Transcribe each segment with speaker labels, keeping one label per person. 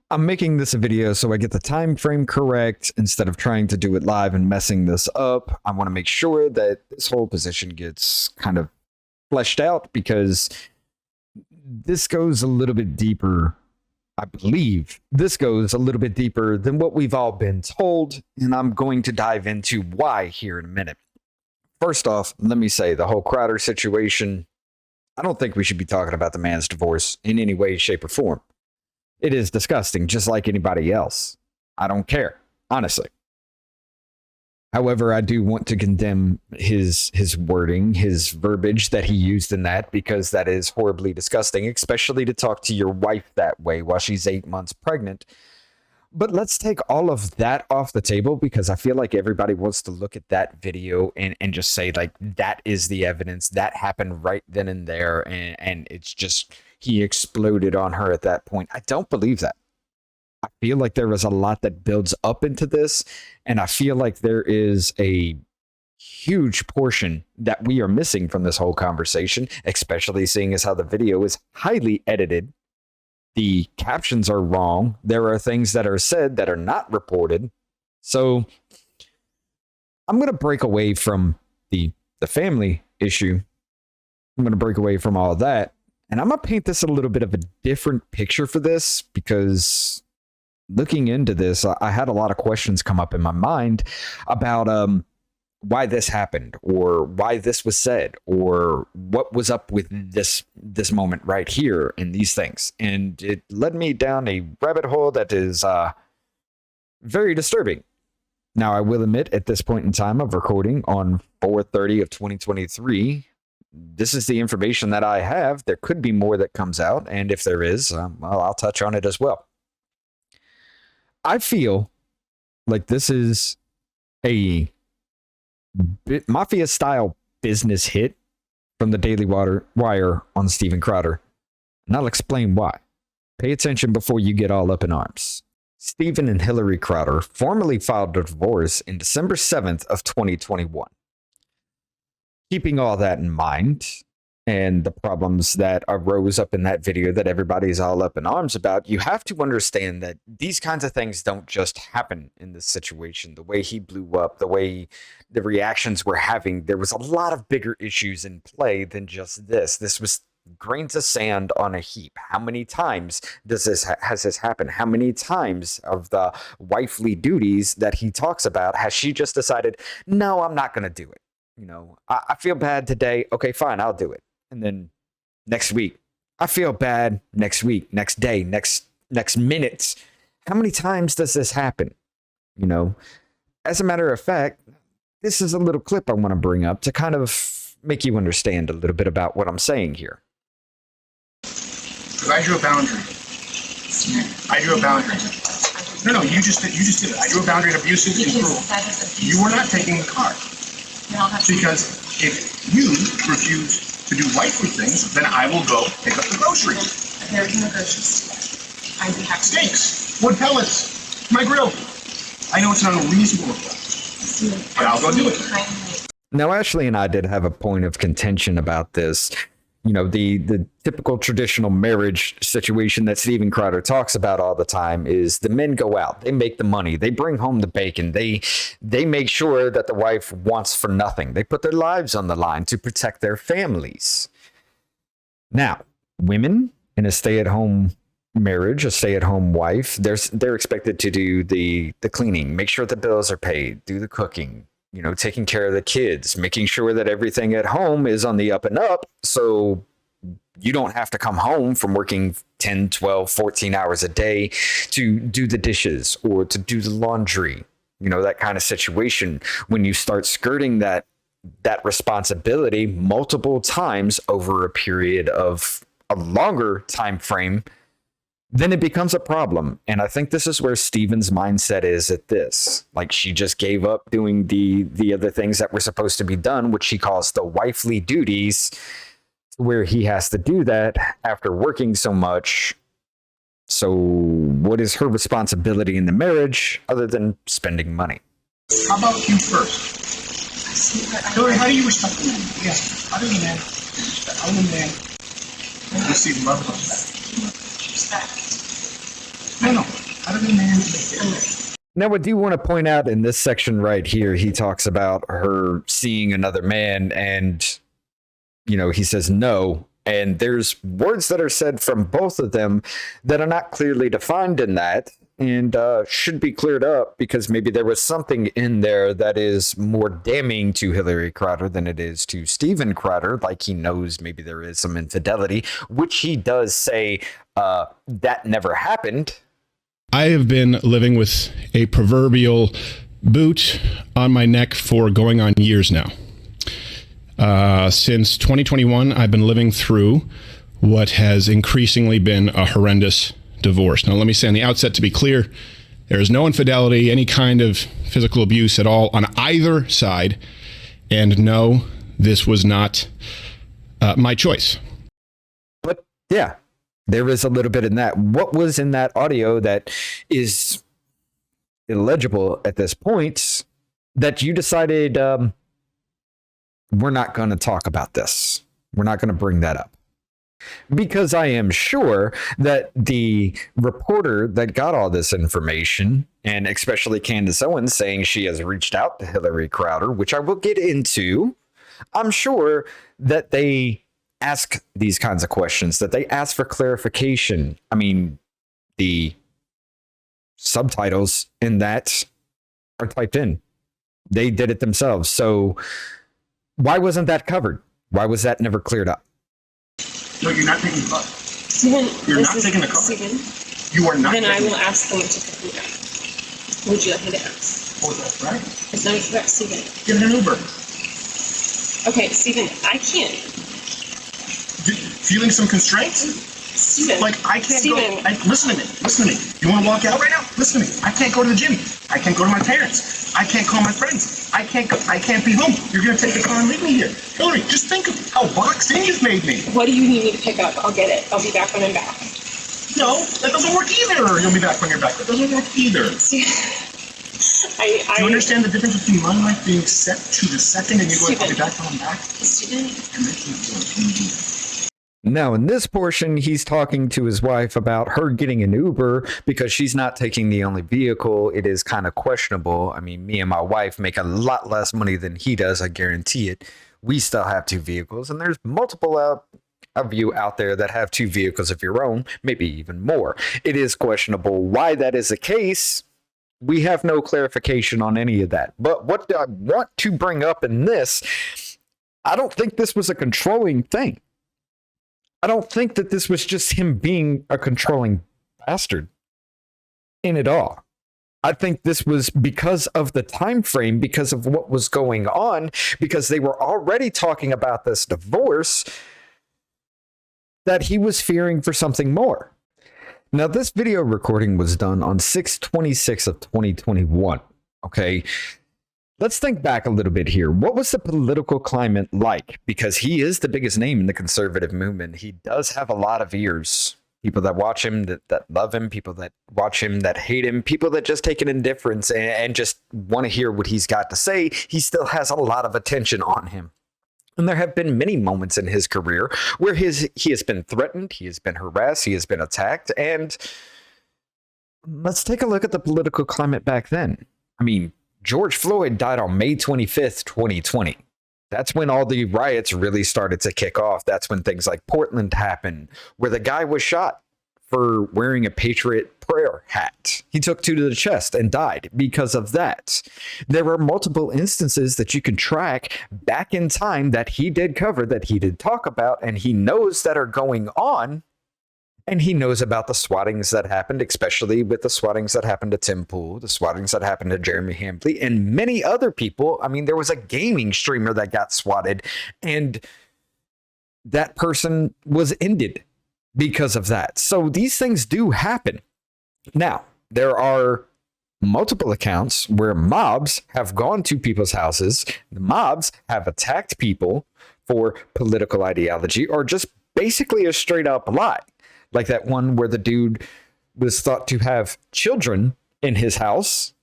Speaker 1: I'm making this a video so I get the time frame correct instead of trying to do it live and messing this up. I want to make sure that this whole position gets kind of fleshed out because this goes a little bit deeper. I believe this goes a little bit deeper than what we've all been told, and I'm going to dive into why here in a minute. First off, let me say the whole Crowder situation, I don't think we should be talking about the man's divorce in any way, shape, or form. It is disgusting, just like anybody else. I don't care, honestly. However, I do want to condemn his wording, his verbiage that he used in that, because that is horribly disgusting, especially to talk to your wife that way while she's 8 months pregnant. But let's take all of that off the table, because I feel like everybody wants to look at that video and just say, like, that is the evidence. That happened right then and there, and it's just, he exploded on her at that point. I don't believe that. I feel like there is a lot that builds up into this, and I feel like there is a huge portion that we are missing from this whole conversation, especially seeing as how the video is highly edited. The captions are wrong. There are things that are said that are not reported. So I'm going to break away from the family issue. I'm going to break away from all of that. And I'm going to paint this a little bit of a different picture for this, because looking into this, I had a lot of questions come up in my mind about why this happened, or why this was said, or what was up with this moment right here and these things. And it led me down a rabbit hole that is very disturbing. Now, I will admit, at this point in time of recording on 4/30 of 2023, this is the information that I have. There could be more that comes out, and if there is, well, I'll touch on it as well. I feel like this is a mafia-style business hit from the Daily Wire on Steven Crowder, and I'll explain why. Pay attention before you get all up in arms. Steven and Hillary Crowder formally filed a divorce in December 7th of 2021. Keeping all that in mind, and the problems that arose up in that video that everybody's all up in arms about, you have to understand that these kinds of things don't just happen in this situation. The way he blew up, the way the reactions we're having, there was a lot of bigger issues in play than just this. This was grains of sand on a heap. How many times has this happened? How many times of the wifely duties that he talks about has she just decided, no, I'm not going to do it? You know, I feel bad today. Okay, fine, I'll do it. And then next week, I feel bad. Next week, next day, next minutes. How many times does this happen? You know, as a matter of fact, this is a little clip I want to bring up to kind of make you understand a little bit about what I'm saying here.
Speaker 2: Because I drew a boundary. I drew a boundary. No, you just did it. I drew a boundary of abusive and cruel. You were not taking the car. Because if you refuse to do wifely things, then I will go pick up the groceries.
Speaker 3: There's no groceries. I'd be happy.
Speaker 2: Steaks, wood pellets, my grill. I know it's not a reasonable request, but I'll go do it.
Speaker 1: Now, Ashley and I did have a point of contention about this. You know, the typical traditional marriage situation that Steven Crowder talks about all the time is the men go out, they make the money, they bring home the bacon, they make sure that the wife wants for nothing. They put their lives on the line to protect their families. Now, women in a stay-at-home marriage, a stay-at-home wife, they're expected to do the cleaning, make sure the bills are paid, do the cooking, you know, taking care of the kids, making sure that everything at home is on the up and up, so you don't have to come home from working 10, 12, 14 hours a day to do the dishes or to do the laundry, you know, that kind of situation. When you start skirting that responsibility multiple times over a period of a longer time frame, then it becomes a problem. And I think this is where Steven's mindset is at this. Like, she just gave up doing the other things that were supposed to be done, which she calls the wifely duties, where he has to do that after working so much. So what is her responsibility in the marriage other than spending money?
Speaker 2: How about you first? Hillary, how do you respect the man? Yes. How do you man? How do you man receive love like that?
Speaker 3: Respect.
Speaker 2: No. other man to make it.
Speaker 1: Now, I do want to point out in this section right here, he talks about her seeing another man and, you know, he says no. And there's words that are said from both of them that are not clearly defined in that and should be cleared up because maybe there was something in there that is more damning to Hillary Crowder than it is to Steven Crowder. Like he knows maybe there is some infidelity, which he does say that never happened.
Speaker 4: I have been living with a proverbial boot on my neck for going on years now. Since 2021, I've been living through what has increasingly been a horrendous divorce. Now, let me say on the outset, to be clear, there is no infidelity, any kind of physical abuse at all on either side. And no, this was not my choice.
Speaker 1: But yeah, there is a little bit in that. What was in that audio that is illegible at this point that you decided we're not going to talk about this? We're not going to bring that up. Because I am sure that the reporter that got all this information, and especially Candace Owens saying she has reached out to Hillary Crowder, which I will get into, I'm sure that they ask these kinds of questions, that they ask for clarification. I mean, the subtitles in that are typed in. They did it themselves. So why wasn't that covered? Why was that never cleared up?
Speaker 2: No, you're not taking the car.
Speaker 3: Steven,
Speaker 2: You're not taking the car.
Speaker 3: Steven,
Speaker 2: You are not
Speaker 3: then I
Speaker 2: taking
Speaker 3: will ask them to pick me up. Would you like me to ask?
Speaker 2: Oh, that's right.
Speaker 3: It's not about Steven.
Speaker 2: Get an Uber.
Speaker 3: Okay, Steven, I can't.
Speaker 2: Feeling some constraints?
Speaker 3: Steven.
Speaker 2: Like, I can't
Speaker 3: Steven.
Speaker 2: go. Listen to me. Listen to me. You want to walk out right now? Listen to me. I can't go to the gym. I can't go to my parents. I can't call my friends. I can't go. I can't be home. You're going to take the car and leave me here. Hillary, just think of how boxed in you've made me.
Speaker 3: What do you need me to pick up? I'll get it. I'll be back when I'm back.
Speaker 2: No, that doesn't work either. You'll be back when you're back. That doesn't work either.
Speaker 3: Steven,
Speaker 2: Do you understand the difference between my life being set to the second and you going, I'll be back when I'm back?
Speaker 3: Steven,
Speaker 2: And making it work.
Speaker 1: Now, in this portion, he's talking to his wife about her getting an Uber because she's not taking the only vehicle. It is kind of questionable. I mean, me and my wife make a lot less money than he does. I guarantee it. We still have two vehicles, and there's multiple of you out there that have two vehicles of your own, maybe even more. It is questionable why that is the case. We have no clarification on any of that. But what I want to bring up in this, I don't think this was a controlling thing. I don't think that this was just him being a controlling bastard in it all. I think this was because of the time frame, because of what was going on, because they were already talking about this divorce, that he was fearing for something more. Now, this video recording was done on 6/26 of 2021. Okay. Let's think back a little bit here. What was the political climate like? Because he is the biggest name in the conservative movement. He does have a lot of ears. People that watch him, that love him, people that watch him, that hate him, people that just take an indifference and just want to hear what he's got to say. He still has a lot of attention on him. And there have been many moments in his career where he has been threatened, he has been harassed, he has been attacked. And let's take a look at the political climate back then. I mean, George Floyd died on May 25th, 2020. That's when all the riots really started to kick off. That's when things like Portland happened, where the guy was shot for wearing a Patriot prayer hat. He took two to the chest and died because of that. There are multiple instances that you can track back in time that he did cover, that he did talk about, and he knows that are going on. And he knows about the swattings that happened, especially with the swattings that happened to Tim Pool, the swattings that happened to Jeremy Hambley, and many other people. I mean, there was a gaming streamer that got swatted, and that person was ended because of that. So these things do happen. Now, there are multiple accounts where mobs have gone to people's houses. The mobs have attacked people for political ideology or just basically a straight up lie. Like that one where the dude was thought to have children in his house.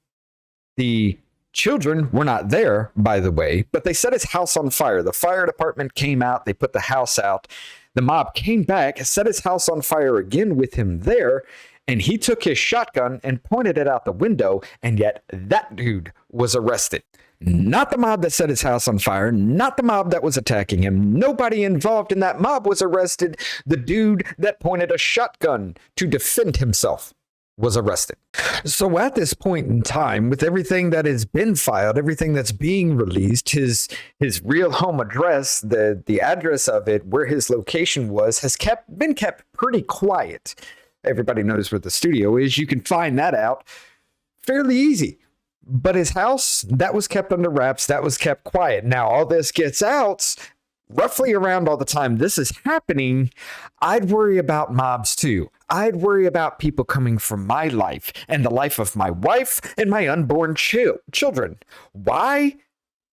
Speaker 1: The children were not there, by the way, but they set his house on fire. The fire department came out. They put the house out. The mob came back, set his house on fire again with him there. and he took his shotgun and pointed it out the window, and yet that dude was arrested. Not the mob that set his house on fire, not the mob that was attacking him. Nobody involved in that mob was arrested. The dude that pointed a shotgun to defend himself was arrested. So at this point in time, with everything that has been filed, everything that's being released, his real home address, the address of it, where his location was, has been kept pretty quiet. Everybody knows where the studio is. You can find that out fairly easy. But his house, that was kept under wraps. That was kept quiet. Now, all this gets out roughly around all the time this is happening. I'd worry about mobs too. I'd worry about people coming from my life and the life of my wife and my unborn children. Why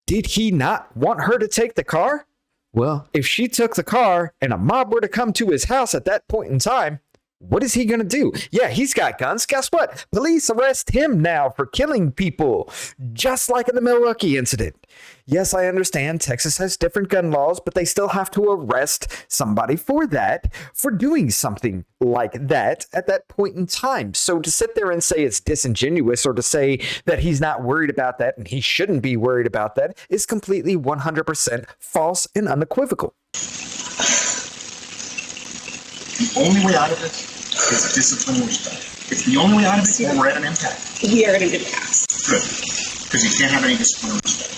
Speaker 1: did he not want her to take the car? Well, if she took the car and a mob were to come to his house at that point in time, what is he going to do? Yeah, he's got guns. Guess what? Police arrest him now for killing people, just like in the Milwaukee incident. Yes, I understand Texas has different gun laws, but they still have to arrest somebody for that, for doing something like that at that point in time. So to sit there and say it's disingenuous, or to say that he's not worried about that and he shouldn't be worried about that, is completely 100% false and unequivocal.
Speaker 2: The only way out of it is discipline and respect. It's the only way out of it, or we're at an impasse.
Speaker 3: We are at an impasse.
Speaker 2: Good. Because you can't have any discipline or respect.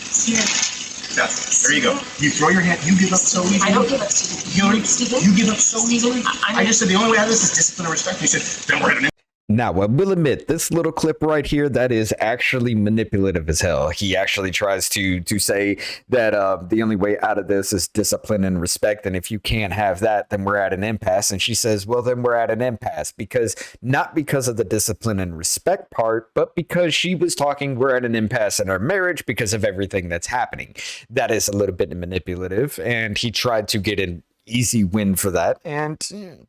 Speaker 2: There you go. You throw your hand, you give up so easily.
Speaker 3: I don't give up, Stephen. Stephen?
Speaker 2: You give up so easily. I just said the only way out of this is discipline and respect. You said, then we're at an impasse.
Speaker 1: Now, I will admit, this little clip right here, that is actually manipulative as hell. He actually tries to say that the only way out of this is discipline and respect. And if you can't have that, then we're at an impasse. And she says, well, then we're at an impasse, because not because of the discipline and respect part, but because she was talking, we're at an impasse in our marriage because of everything that's happening. That is a little bit manipulative. And he tried to get an easy win for that. And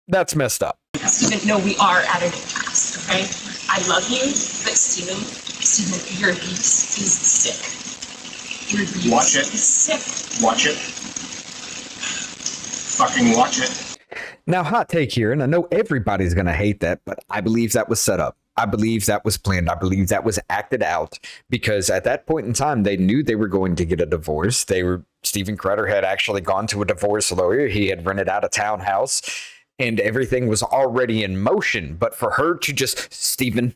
Speaker 1: that's messed up.
Speaker 3: Stephen, no, we are at an impasse, okay? I love you, but Stephen, your abuse is sick. Your abuse
Speaker 2: Watch it.
Speaker 3: is sick.
Speaker 2: Watch it. Fucking watch it.
Speaker 1: Now, hot take here, and I know everybody's going to hate that, but I believe that was set up. I believe that was planned. I believe that was acted out, because at that point in time, they knew they were going to get a divorce. Stephen Crowder had actually gone to a divorce lawyer. He had rented out a townhouse, and everything was already in motion. But for her to just, Stephen,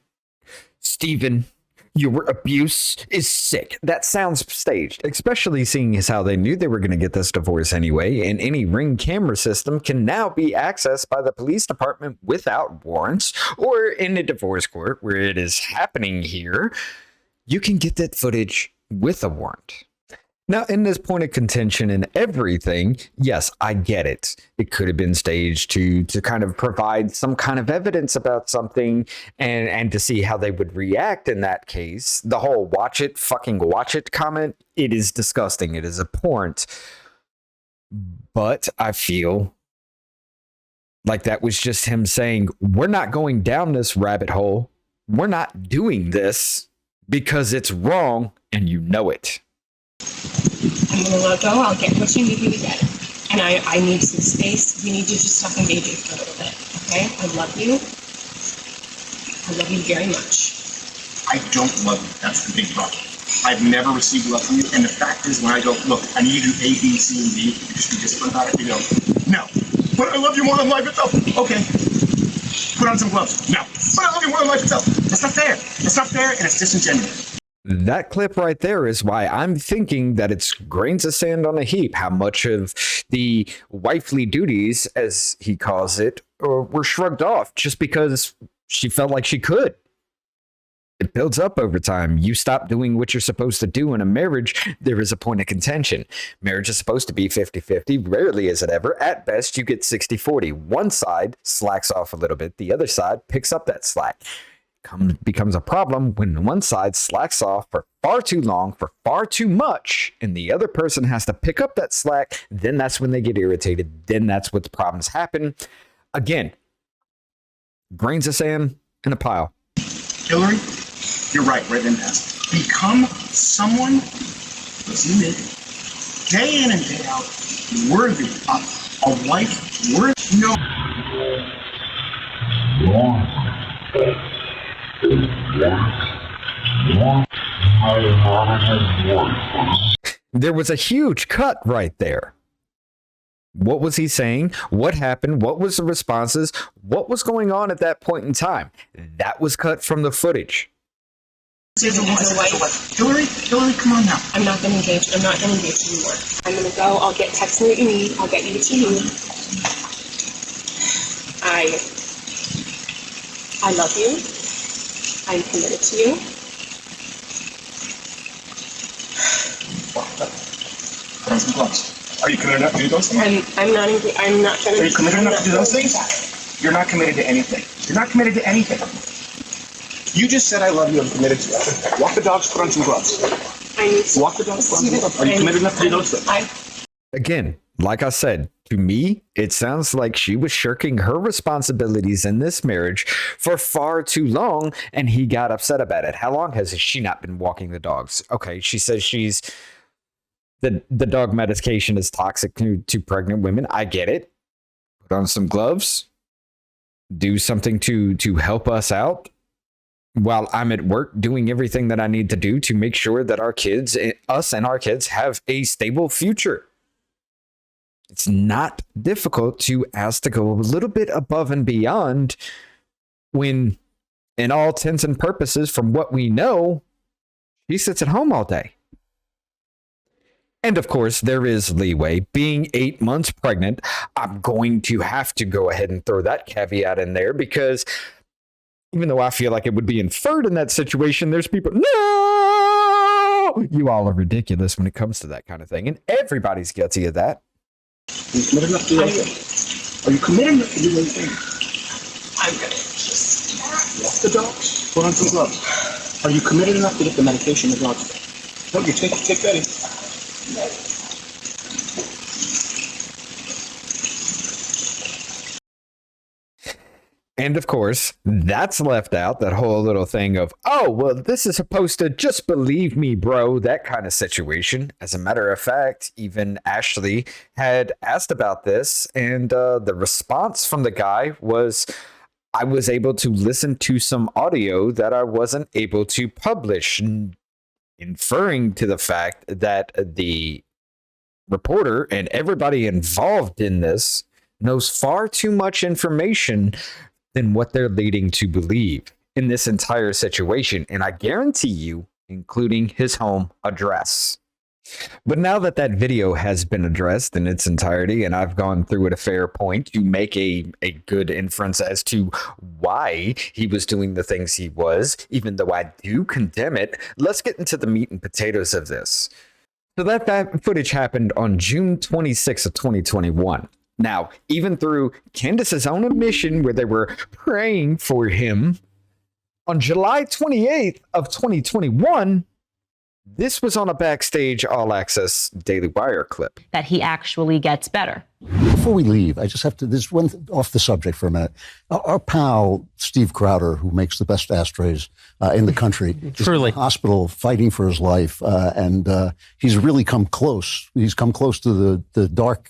Speaker 1: your abuse is sick. That sounds staged, especially seeing as how they knew they were going to get this divorce anyway. And any Ring camera system can now be accessed by the police department without warrants, or in a divorce court where it is happening here, you can get that footage with a warrant. Now, in this point of contention and everything, yes, I get it. It could have been staged to kind of provide some kind of evidence about something, and to see how they would react in that case. The whole fucking watch it comment, it is disgusting. It is abhorrent. But I feel like that was just him saying, we're not going down this rabbit hole. We're not doing this because it's wrong and you know it.
Speaker 3: I'm gonna let go. I'll get what you need me to get. And I need some space. We need to just talk on baby for a little bit. Okay? I love you. I love you very much.
Speaker 2: I don't love you. That's the big problem. I've never received love from you. And the fact is, when I go, look, I need you to do A, B, C, and D, you just be disciplined about it. You go, no. But I love you more than life itself. Okay. Put on some gloves. No. But I love you more than life itself. That's not fair. That's not fair, and it's disingenuous.
Speaker 1: That clip right there is why I'm thinking that it's grains of sand on a heap. How much of the wifely duties, as he calls it, were shrugged off just because she felt like she could. It builds up over time. You stop doing what you're supposed to do in a marriage, there is a point of contention. Marriage is supposed to be 50-50. Rarely is it ever. At best, you get 60-40. One side slacks off a little bit. The other side picks up that slack. Becomes a problem when one side slacks off for far too long, for far too much, and the other person has to pick up that slack. Then that's when they get irritated. Then that's what the problems happen. Again, grains of sand in a pile.
Speaker 2: Hillary, you're right, right in past. Become someone that's you did, day in and day out, worthy of a wife, worthy. No.
Speaker 1: There was a huge cut right there. What was he saying? What happened? What was the responses? What was going on at that point in time? That was cut from the footage.
Speaker 2: Hillary, come on now.
Speaker 3: I'm not going to engage. I'm not going to engage anymore. I'm going to go. I'll text me what you need. I'll get you what you need. I love you. I'm committed to you.
Speaker 2: Put on some gloves. Are you committed enough to do those things?
Speaker 3: I'm not going to.
Speaker 2: Are you committed enough to do those things? You're not committed to anything. You're not committed to anything. You just said I love you. I'm committed to you. Walk the dogs. Put on some gloves. Walk the dogs. Put on some gloves. Are you committed enough to do those things?
Speaker 1: Again, like I said, to me, it sounds like she was shirking her responsibilities in this marriage for far too long, and he got upset about it. How long has she not been walking the dogs? Okay, she says the dog medication is toxic to pregnant women. I get it. Put on some gloves. Do something to help us out while I'm at work doing everything that I need to do to make sure that us and our kids have a stable future. It's not difficult to ask to go a little bit above and beyond when, in all intents and purposes, from what we know, she sits at home all day. And of course, there is leeway. Being 8 months pregnant, I'm going to have to go ahead and throw that caveat in there, because even though I feel like it would be inferred in that situation, there's people, no, you all are ridiculous when it comes to that kind of thing. And everybody's guilty of that.
Speaker 2: Are you committed enough to do those things? Are you committed enough to do those things?
Speaker 3: I'm going to just
Speaker 2: Walk the dogs. Put on some gloves. Are you committed enough to get the medication the dogs take? No, you take Betty.
Speaker 1: And of course, that's left out, that whole little thing of, oh, well, this is supposed to just believe me, bro, that kind of situation. As a matter of fact, even Ashley had asked about this, and the response from the guy was, I was able to listen to some audio that I wasn't able to publish, inferring to the fact that the reporter and everybody involved in this knows far too much information than what they're leading to believe in this entire situation. And I guarantee you, including his home address. But now that that video has been addressed in its entirety, and I've gone through at a fair point to make a good inference as to why he was doing the things he was, even though I do condemn it, let's get into the meat and potatoes of this. So that footage happened on June 26th of 2021. Now, even through Candace's own admission where they were praying for him, on July 28th of 2021, this was on a Backstage All Access Daily Wire clip.
Speaker 5: That he actually gets better.
Speaker 6: Before we leave, I just have to, this one off the subject for a minute. Our pal, Steve Crowder, who makes the best ashtrays in the country, is in the hospital fighting for his life. And he's really come close. He's come close to the dark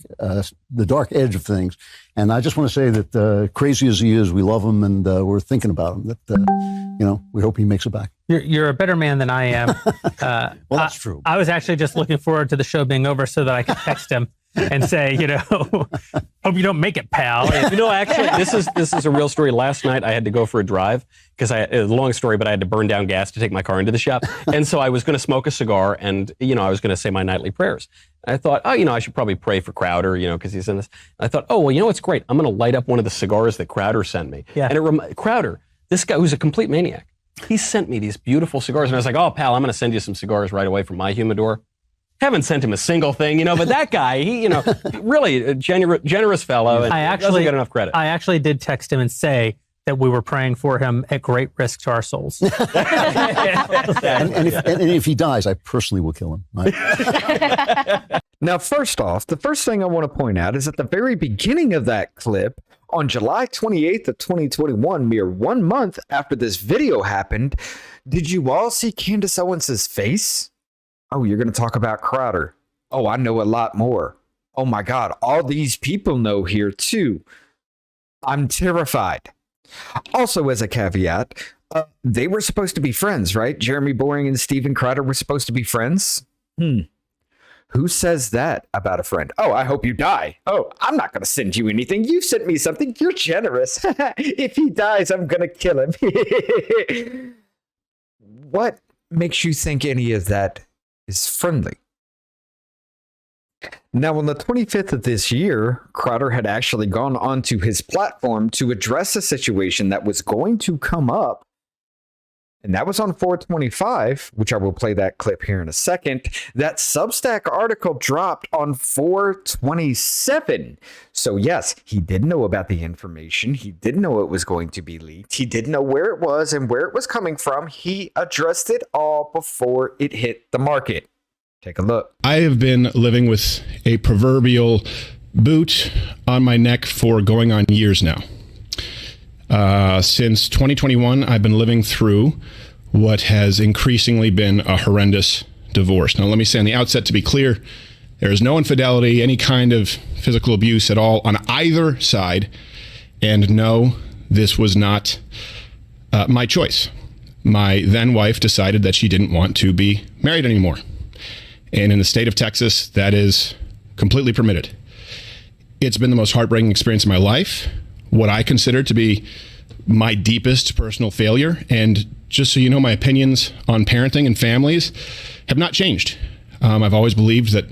Speaker 6: edge of things. And I just want to say that crazy as he is, we love him and we're thinking about him. That, we hope he makes it back.
Speaker 7: You're a better man than I am.
Speaker 6: Well, that's true.
Speaker 7: I was actually just looking forward to the show being over so that I could text him and say, hope you don't make it, pal.
Speaker 8: Actually, this is a real story. Last night I had to go for a drive because it's a long story, but I had to burn down gas to take my car into the shop. And so I was going to smoke a cigar and, I was going to say my nightly prayers. And I thought, I should probably pray for Crowder, because he's in this. And I thought, what's great? I'm going to light up one of the cigars that Crowder sent me.
Speaker 7: Yeah.
Speaker 8: And Crowder, this guy who's a complete maniac, he sent me these beautiful cigars. And I was like, oh, pal, I'm going to send you some cigars right away from my humidor. Haven't sent him a single thing, but that guy, he, really a generous fellow. And doesn't get enough credit.
Speaker 7: I actually did text him and say that we were praying for him at great risk to our souls.
Speaker 6: And if he dies, I personally will kill him. Right?
Speaker 1: Now, first off, the first thing I want to point out is at the very beginning of that clip, on July 28th of 2021, mere 1 month after this video happened, did you all see Candace Owens' face? Oh, you're going to talk about Crowder. Oh, I know a lot more. Oh my God, all these people know here too. I'm terrified. Also, as a caveat, they were supposed to be friends, right? Jeremy Boring and Steven Crowder were supposed to be friends. Who says that about a friend? Oh, I hope you die. Oh, I'm not going to send you anything. You sent me something. You're generous. If he dies, I'm going to kill him. What makes you think any of that is friendly? Now, on the 25th of this year, Crowder had actually gone onto his platform to address a situation that was going to come up. And that was on 425, which I will play that clip here in a second. That Substack article dropped on 427. So yes, he did know about the information. He did know it was going to be leaked. He did know where it was and where it was coming from. He addressed it all before it hit the market. Take a look.
Speaker 4: I have been living with a proverbial boot on my neck for going on years now. Since 2021, I've been living through what has increasingly been a horrendous divorce. Now, let me say on the outset, to be clear, there is no infidelity, any kind of physical abuse at all on either side. And no, this was not my choice. My then wife decided that she didn't want to be married anymore. And in the state of Texas, that is completely permitted. It's been the most heartbreaking experience of my life, what I consider to be my deepest personal failure. And just so you know, my opinions on parenting and families have not changed. I've always believed that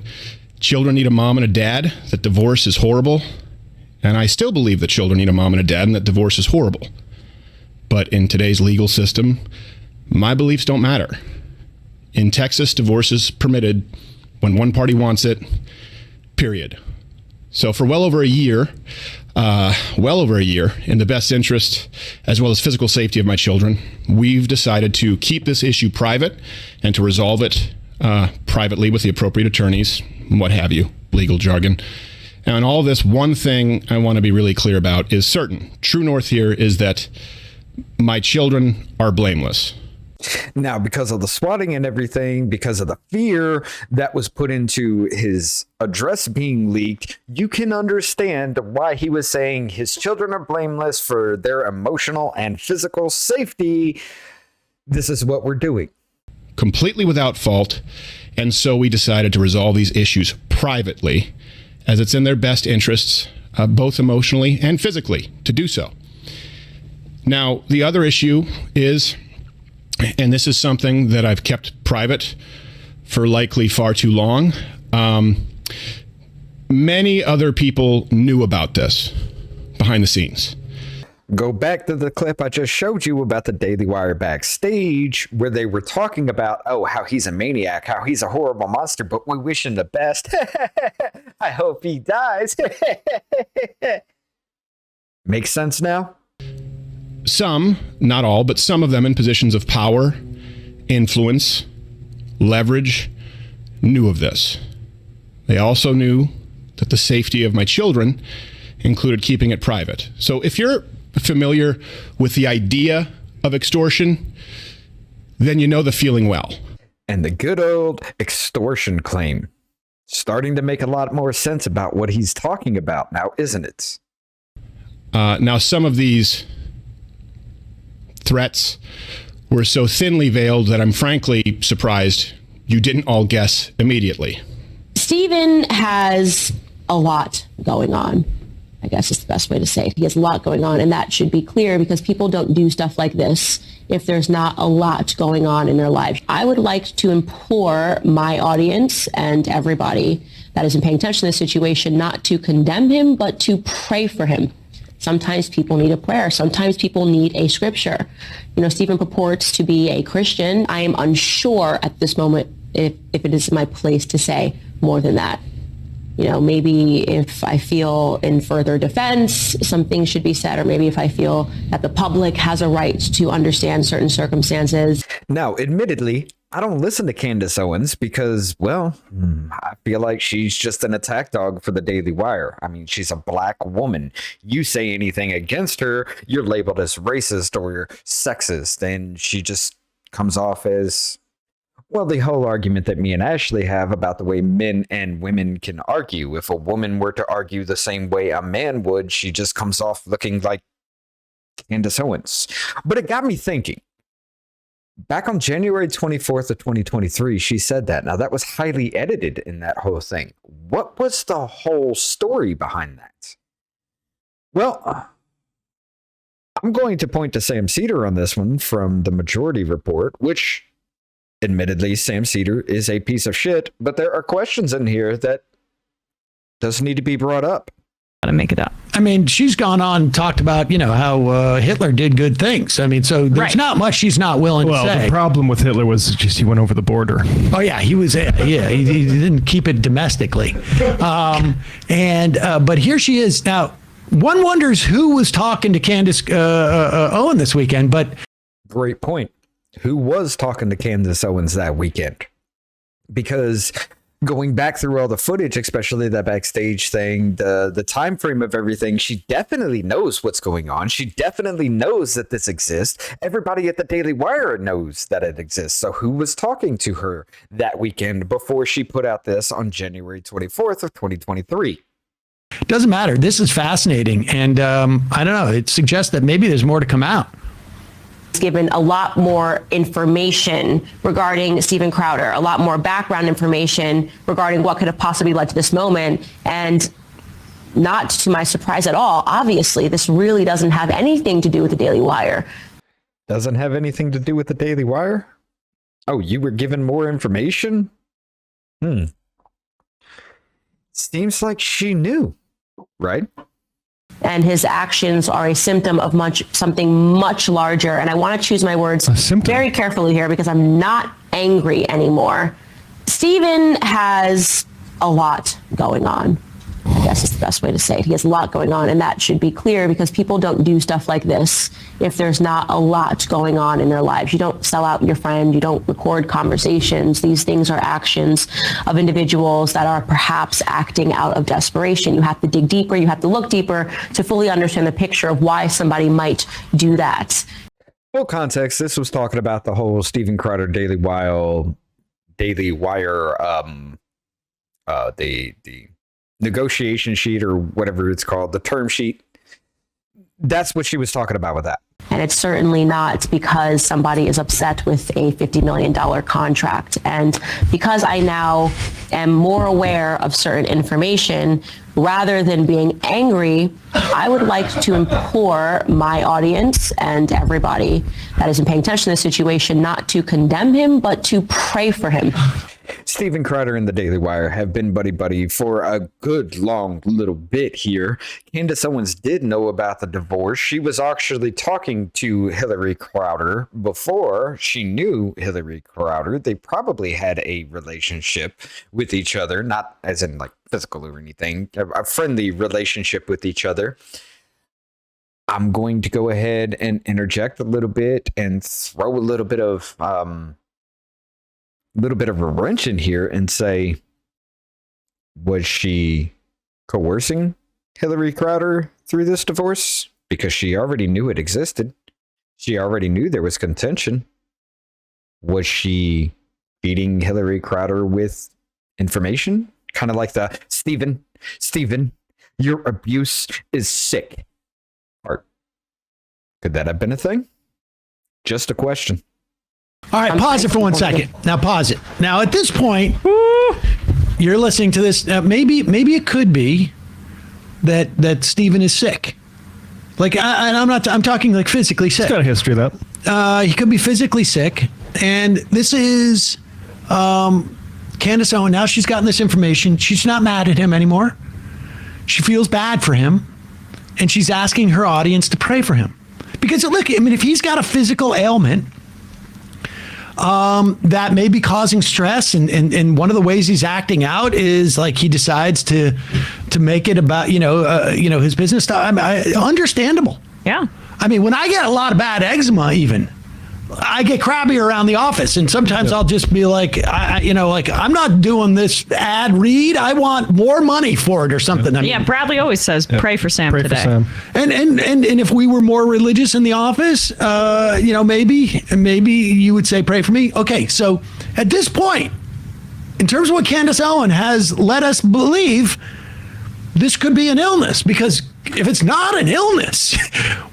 Speaker 4: children need a mom and a dad, that divorce is horrible. And I still believe that children need a mom and a dad and that divorce is horrible. But in today's legal system, my beliefs don't matter. In Texas, divorce is permitted when one party wants it, period. So for well over a year, in the best interest as well as physical safety of my children, we've decided to keep this issue private and to resolve it privately with the appropriate attorneys, what have you, legal jargon. And in all this, one thing I want to be really clear about is certain. True north here is that my children are blameless.
Speaker 1: Now, because of the swatting and everything, because of the fear that was put into his address being leaked, you can understand why he was saying his children are blameless for their emotional and physical safety. This is what we're doing.
Speaker 4: Completely without fault. And so we decided to resolve these issues privately, as it's in their best interests, both emotionally and physically, to do so. Now, the other issue is, and this is something that I've kept private for likely far too long. Many other people knew about this behind the scenes.
Speaker 1: Go back to the clip I just showed you about the Daily Wire backstage where they were talking about, oh, how he's a maniac, how he's a horrible monster, but we wish him the best. I hope he dies. Makes sense now?
Speaker 4: Some, not all, but some of them in positions of power, influence, leverage, knew of this. They also knew that the safety of my children included keeping it private. So if you're familiar with the idea of extortion, then you know the feeling well.
Speaker 1: And the good old extortion claim. Starting to make a lot more sense about what he's talking about now, isn't it?
Speaker 4: Now, some of these threats were so thinly veiled that I'm frankly surprised you didn't all guess immediately.
Speaker 9: Steven has a lot going on. I guess is the best way to say it. He has a lot going on, and that should be clear because people don't do stuff like this if there's not a lot going on in their lives. I would like to implore my audience and everybody that isn't paying attention to this situation not to condemn him, but to pray for him. Sometimes people need a prayer. Sometimes people need a scripture. You know, Steven purports to be a Christian. I am unsure at this moment if it is my place to say more than that. You know, maybe if I feel in further defense, some things should be said, or maybe if I feel that the public has a right to understand certain circumstances.
Speaker 1: Now, admittedly, I don't listen to Candace Owens because, well, I feel like she's just an attack dog for the Daily Wire. I mean, she's a black woman. You say anything against her, you're labeled as racist or you're sexist, and she just comes off as, well, the whole argument that me and Ashley have about the way men and women can argue. If a woman were to argue the same way a man would, she just comes off looking like Candace Owens. But it got me thinking. Back on January 24th of 2023, she said that. Now, that was highly edited in that whole thing. What was the whole story behind that? Well, I'm going to point to Sam Seder on this one from the Majority Report, which, admittedly, Sam Seder is a piece of shit, but there are questions in here that does need to be brought up.
Speaker 10: To make it up.
Speaker 11: I mean, she's gone on and talked about, how Hitler did good things. I mean, so there's not much she's not willing to say.
Speaker 12: Well, the problem with Hitler was just he went over the border.
Speaker 11: Oh, yeah, he didn't keep it domestically. But here she is. Now, one wonders who was talking to Candace Owen this weekend, but...
Speaker 1: Great point. Who was talking to Candace Owens that weekend? Because... going back through all the footage, especially that backstage thing, the time frame of everything, she definitely knows what's going on. She definitely knows that this exists. Everybody at the Daily Wire knows that it exists. So who was talking to her that weekend before she put out this on January 24th of 2023?
Speaker 11: Doesn't matter. This is fascinating. And I don't know. It suggests that maybe there's more to come out.
Speaker 9: Given a lot more information regarding Steven Crowder, a lot more background information regarding what could have possibly led to this moment. And not to my surprise at all, obviously, this really doesn't have anything to do with the Daily Wire.
Speaker 1: Doesn't have anything to do with the Daily Wire? Oh, you were given more information? Seems like she knew, right?
Speaker 9: And his actions are a symptom of something much larger. And I want to choose my words very carefully here because I'm not angry anymore. Steven has a lot going on. I guess is the best way to say it. He has a lot going on, and that should be clear because people don't do stuff like this if there's not a lot going on in their lives. You don't sell out your friend. You don't record conversations. These things are actions of individuals that are perhaps acting out of desperation. You have to dig deeper. You have to look deeper to fully understand the picture of why somebody might do that.
Speaker 1: Full context, this was talking about the whole Steven Crowder Daily Wire, the negotiation sheet or whatever it's called, the term sheet. That's what she was talking about with that.
Speaker 9: And it's certainly not because somebody is upset with a $50 million contract. And because I now am more aware of certain information, rather than being angry, I would like to implore my audience and everybody that isn't paying attention to the situation not to condemn him, but to pray for him.
Speaker 1: Steven Crowder and the Daily Wire have been buddy-buddy for a good long little bit here. Candace Owens did know about the divorce. She was actually talking to Hillary Crowder before she knew Hillary Crowder. They probably had a relationship with each other, not as in like physical or anything, a friendly relationship with each other. I'm going to go ahead and interject a little bit and throw a little bit of a wrench in here and say, was she coercing Hillary Crowder through this divorce? Because she already knew it existed. She already knew there was contention. Was she feeding Hillary Crowder with information? Kind of like the Steven, your abuse is sick part. Could that have been a thing? Just a question.
Speaker 11: All right, pause it for 1 second. Now pause it. Now at this point, you're listening to this. Maybe it could be that Steven is sick. Like I'm talking like physically sick.
Speaker 12: He's got a history of that.
Speaker 11: He could be physically sick, and this is Candace Owen. Now she's gotten this information. She's not mad at him anymore. She feels bad for him, and she's asking her audience to pray for him. Because look, I mean, if he's got a physical ailment that may be causing stress, and one of the ways he's acting out is like he decides to make it about his business stuff. Understandable.
Speaker 10: Yeah.
Speaker 11: I mean, when I get a lot of bad eczema, even I get crabby around the office, and sometimes I'll just be like, I'm not doing this ad read. I want more money for it or something. I mean,
Speaker 10: Bradley always says, pray for Sam today.
Speaker 11: For Sam. And if we were more religious in the office, maybe you would say, pray for me. Okay, so at this point, in terms of what Candace Owen has let us believe, this could be an illness because if it's not an illness,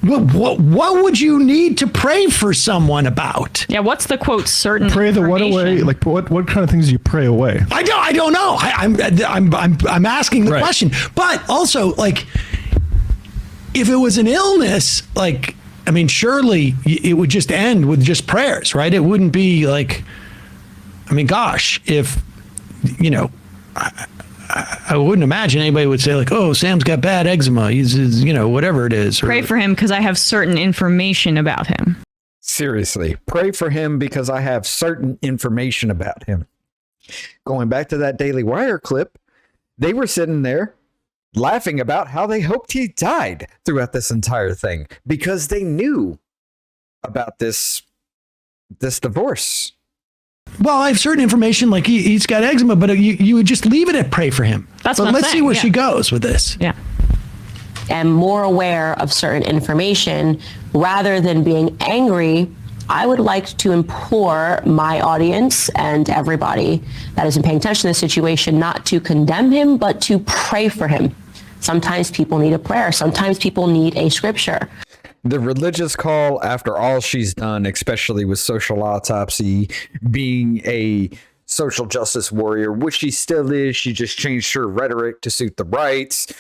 Speaker 11: what would you need to pray for someone about?
Speaker 10: Yeah, what's the quote certain
Speaker 12: Pray the what away? Like what kind of things do you pray away?
Speaker 11: I don't know. I'm asking the question. But also, like, if it was an illness, like, I mean, surely it would just end with just prayers, right? It wouldn't be like, I mean, gosh, if, you know, I wouldn't imagine anybody would say like, oh, Sam's got bad eczema. He's you know, whatever it is.
Speaker 10: Pray for him because I have certain information about him.
Speaker 1: Seriously, pray for him because I have certain information about him. Going back to that Daily Wire clip, they were sitting there laughing about how they hoped he died throughout this entire thing because they knew about this divorce.
Speaker 11: Well, I have certain information, like he's got eczema, but you would just leave it at pray for him.
Speaker 10: That's
Speaker 11: but
Speaker 10: what I'm
Speaker 11: let's
Speaker 10: saying,
Speaker 11: see where
Speaker 10: yeah.
Speaker 11: she goes with this.
Speaker 10: Yeah.
Speaker 9: Am more aware of certain information rather than being angry. I would like to implore my audience and everybody that isn't paying attention to the situation not to condemn him, but to pray for him. Sometimes people need a prayer. Sometimes people need a scripture.
Speaker 1: The religious call, after all she's done, especially with social autopsy, being a social justice warrior, which she still is, she just changed her rhetoric to suit the rights.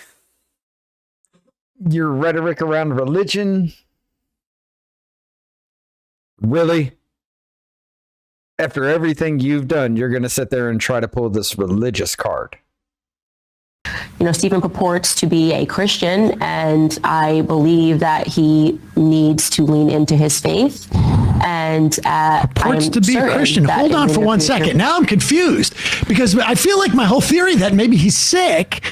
Speaker 1: Your rhetoric around religion? Really? After everything you've done, you're going to sit there and try to pull this religious card?
Speaker 9: You know, Stephen purports to be a Christian, and I believe that he needs to lean into his faith. And
Speaker 11: purports to be a Christian. Hold on for 1 second. Now I'm confused because I feel like my whole theory that maybe he's sick.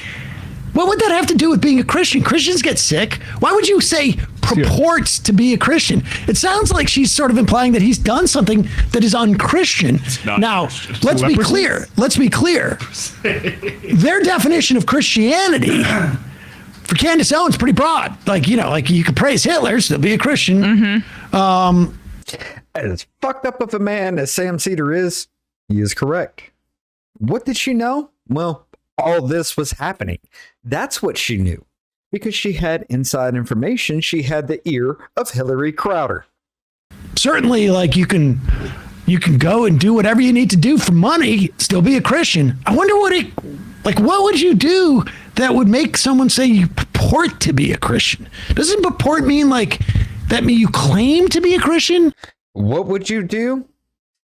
Speaker 11: What would that have to do with being a Christian? Christians get sick. Why would you say purports to be a Christian? It sounds like she's sort of implying that he's done something that is unchristian. Now, let's be clear. Their definition of Christianity for Candace Owens pretty broad. Like, you know, like you could praise Hitler, still be a Christian.
Speaker 10: Mm-hmm.
Speaker 1: As fucked up of a man as Sam Seder is, he is correct. What did she know? Well, all this was happening. That's what she knew. Because she had inside information. She had the ear of Hillary Crowder.
Speaker 11: Certainly, like you can go and do whatever you need to do for money, still be a Christian. I wonder what would you do that would make someone say you purport to be a Christian? Doesn't purport mean like that mean you claim to be a Christian?
Speaker 1: What would you do?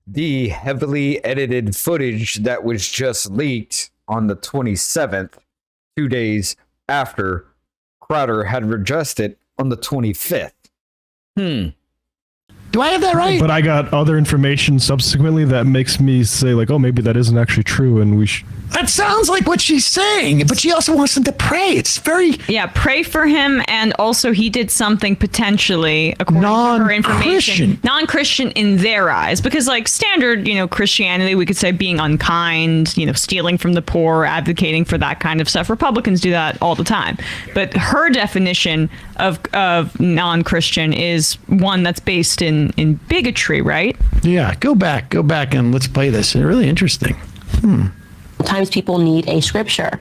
Speaker 1: The heavily edited footage that was just leaked on the 27th, 2 days after Crowder had adjusted on the 25th.
Speaker 11: Do I have that right?
Speaker 12: But I got other information subsequently that makes me say like, oh, maybe that isn't actually true, and we should.
Speaker 11: That sounds like what she's saying, but she also wants them to pray. It's very
Speaker 10: pray for him, and also he did something potentially, according to her information, non-Christian in their eyes, because like standard, you know, Christianity, we could say being unkind, you know, stealing from the poor, advocating for that kind of stuff. Republicans do that all the time, but her definition of non-Christian is one that's based in bigotry, right?
Speaker 11: Yeah, go back and let's play this. It's really interesting.
Speaker 9: Sometimes people need a scripture.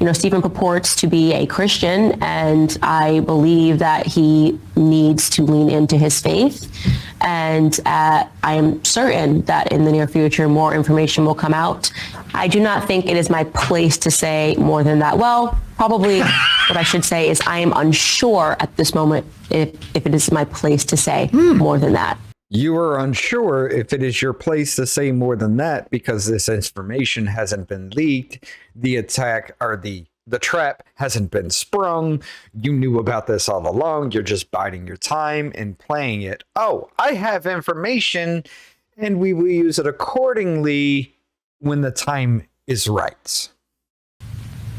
Speaker 9: You know, Stephen purports to be a Christian, and I believe that he needs to lean into his faith. And I am certain that in the near future, more information will come out. I do not think it is my place to say more than that. Well, probably what I should say is I am unsure at this moment if it is my place to say more than that.
Speaker 1: You are unsure if it is your place to say more than that because this information hasn't been leaked. The attack or the trap hasn't been sprung. You knew about this all along. You're just biding your time and playing it. Oh, I have information and we will use it accordingly when the time is right.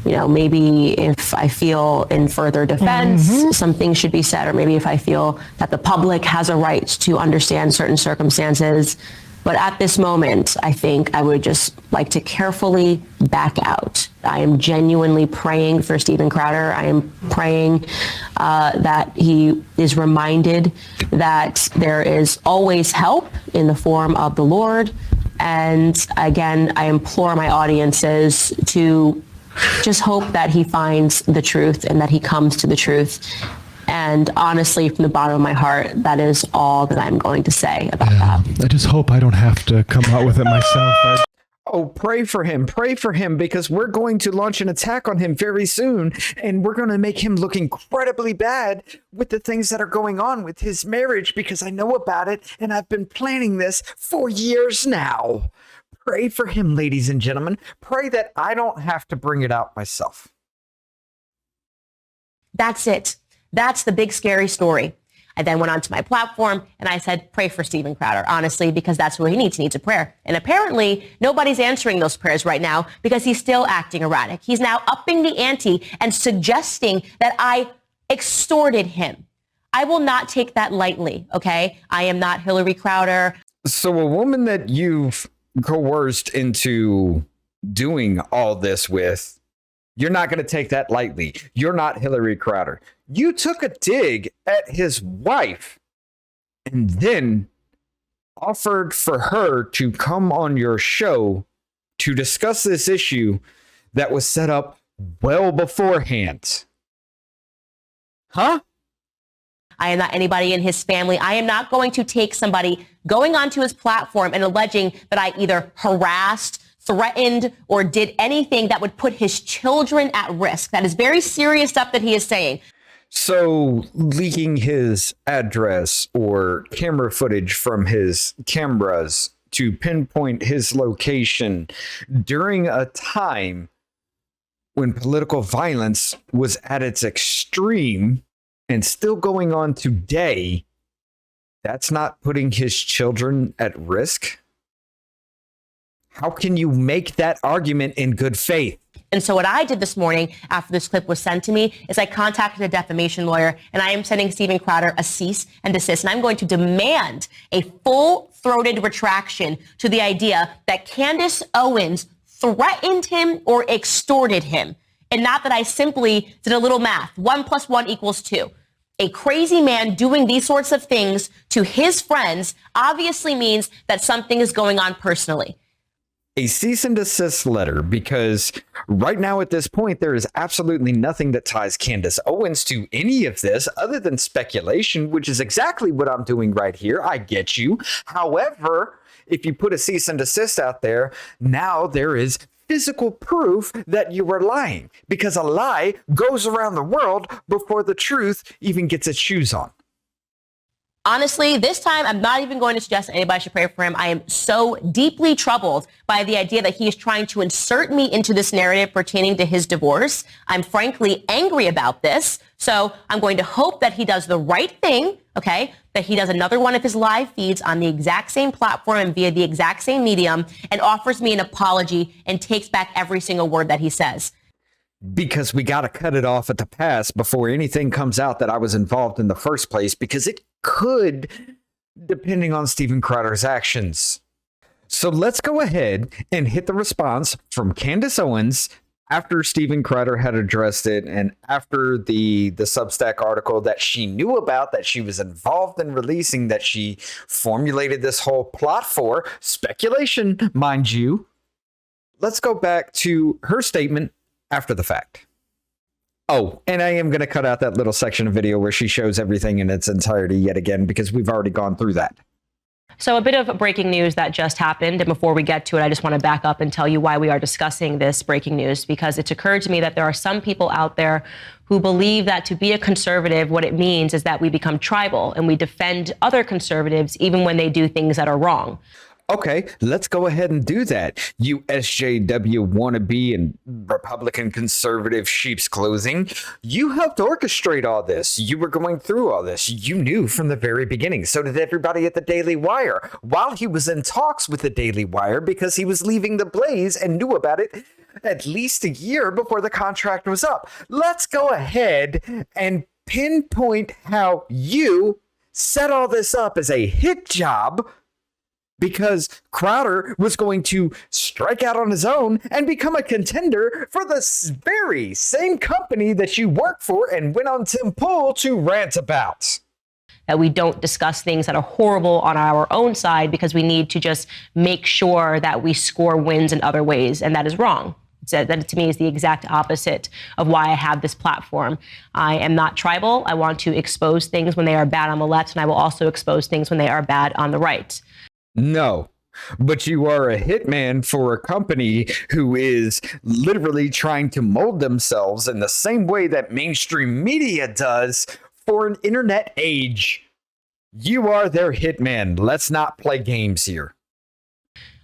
Speaker 9: You know, maybe if I feel in further defense, some things should be said, or maybe if I feel that the public has a right to understand certain circumstances. But at this moment, I think I would just like to carefully back out. I am genuinely praying for Stephen Crowder. I am praying that he is reminded that there is always help in the form of the Lord. And again, I implore my audiences to Just hope that he finds the truth and that he comes to the truth. And honestly, from the bottom of my heart, that is all that I'm going to say about that.
Speaker 12: I just hope I don't have to come out with it myself.
Speaker 1: Oh, pray for him, because we're going to launch an attack on him very soon, and we're going to make him look incredibly bad with the things that are going on with his marriage, because I know about it, and I've been planning this for years now. Pray for him, ladies and gentlemen. Pray that I don't have to bring it out myself.
Speaker 9: That's it. That's the big, scary story. I then went onto my platform and I said, pray for Steven Crowder, honestly, because that's what he needs. He needs a prayer. And apparently nobody's answering those prayers right now because he's still acting erratic. He's now upping the ante and suggesting that I extorted him. I will not take that lightly, okay? I am not Hillary Crowder.
Speaker 1: So a woman that you've coerced into doing all this with, you're not going to take that lightly. You're not Hillary Crowder. You took a dig at his wife and then offered for her to come on your show to discuss this issue that was set up well beforehand. Huh?
Speaker 9: I am not anybody in his family. I am not going to take somebody going onto his platform and alleging that I either harassed, threatened, or did anything that would put his children at risk. That is very serious stuff that he is saying.
Speaker 1: So leaking his address or camera footage from his cameras to pinpoint his location during a time when political violence was at its extreme and still going on today, that's not putting his children at risk? How can you make that argument in good faith?
Speaker 9: And so what I did this morning after this clip was sent to me is I contacted a defamation lawyer, and I am sending Steven Crowder a cease and desist. And I'm going to demand a full-throated retraction to the idea that Candace Owens threatened him or extorted him. And not that I simply did a little math. 1 + 1 = 2. A crazy man doing these sorts of things to his friends obviously means that something is going on personally.
Speaker 1: A cease and desist letter, because right now at this point, there is absolutely nothing that ties Candace Owens to any of this other than speculation, which is exactly what I'm doing right here. I get you. However, if you put a cease and desist out there, now there is physical proof that you were lying, because a lie goes around the world before the truth even gets its shoes on.
Speaker 9: Honestly, this time, I'm not even going to suggest anybody should pray for him. I am so deeply troubled by the idea that he is trying to insert me into this narrative pertaining to his divorce. I'm frankly angry about this. So I'm going to hope that he does the right thing, okay? That he does another one of his live feeds on the exact same platform and via the exact same medium and offers me an apology and takes back every single word that he says.
Speaker 1: Because we got to cut it off at the pass before anything comes out that I was involved in the first place, because it could, depending on Steven Crowder's actions. So let's go ahead and hit the response from Candace Owens after Steven Crowder had addressed it and after the Substack article that she knew about, that she was involved in releasing, that she formulated this whole plot for. Speculation, mind you. Let's go back to her statement after the fact. Oh, and I am going to cut out that little section of video where she shows everything in its entirety yet again, because we've already gone through that.
Speaker 5: So a bit of breaking news that just happened. And before we get to it, I just want to back up and tell you why we are discussing this breaking news, because it's occurred to me that there are some people out there who believe that to be a conservative, what it means is that we become tribal and we defend other conservatives even when they do things that are wrong.
Speaker 1: Okay, let's go ahead and do that. You SJW wannabe and Republican conservative sheep's clothing. You helped orchestrate all this. You were going through all this. You knew from the very beginning. So did everybody at the Daily Wire. While he was in talks with the Daily Wire, because he was leaving the Blaze and knew about it at least a year before the contract was up. Let's go ahead and pinpoint how you set all this up as a hit job, because Crowder was going to strike out on his own and become a contender for the very same company that you work for and went on Tim Pool to rant about.
Speaker 5: That we don't discuss things that are horrible on our own side because we need to just make sure that we score wins in other ways, and that is wrong. So that to me is the exact opposite of why I have this platform. I am not tribal. I want to expose things when they are bad on the left, and I will also expose things when they are bad on the right.
Speaker 1: No, but you are a hitman for a company who is literally trying to mold themselves in the same way that mainstream media does for an internet age. You are their hitman. Let's not play games here.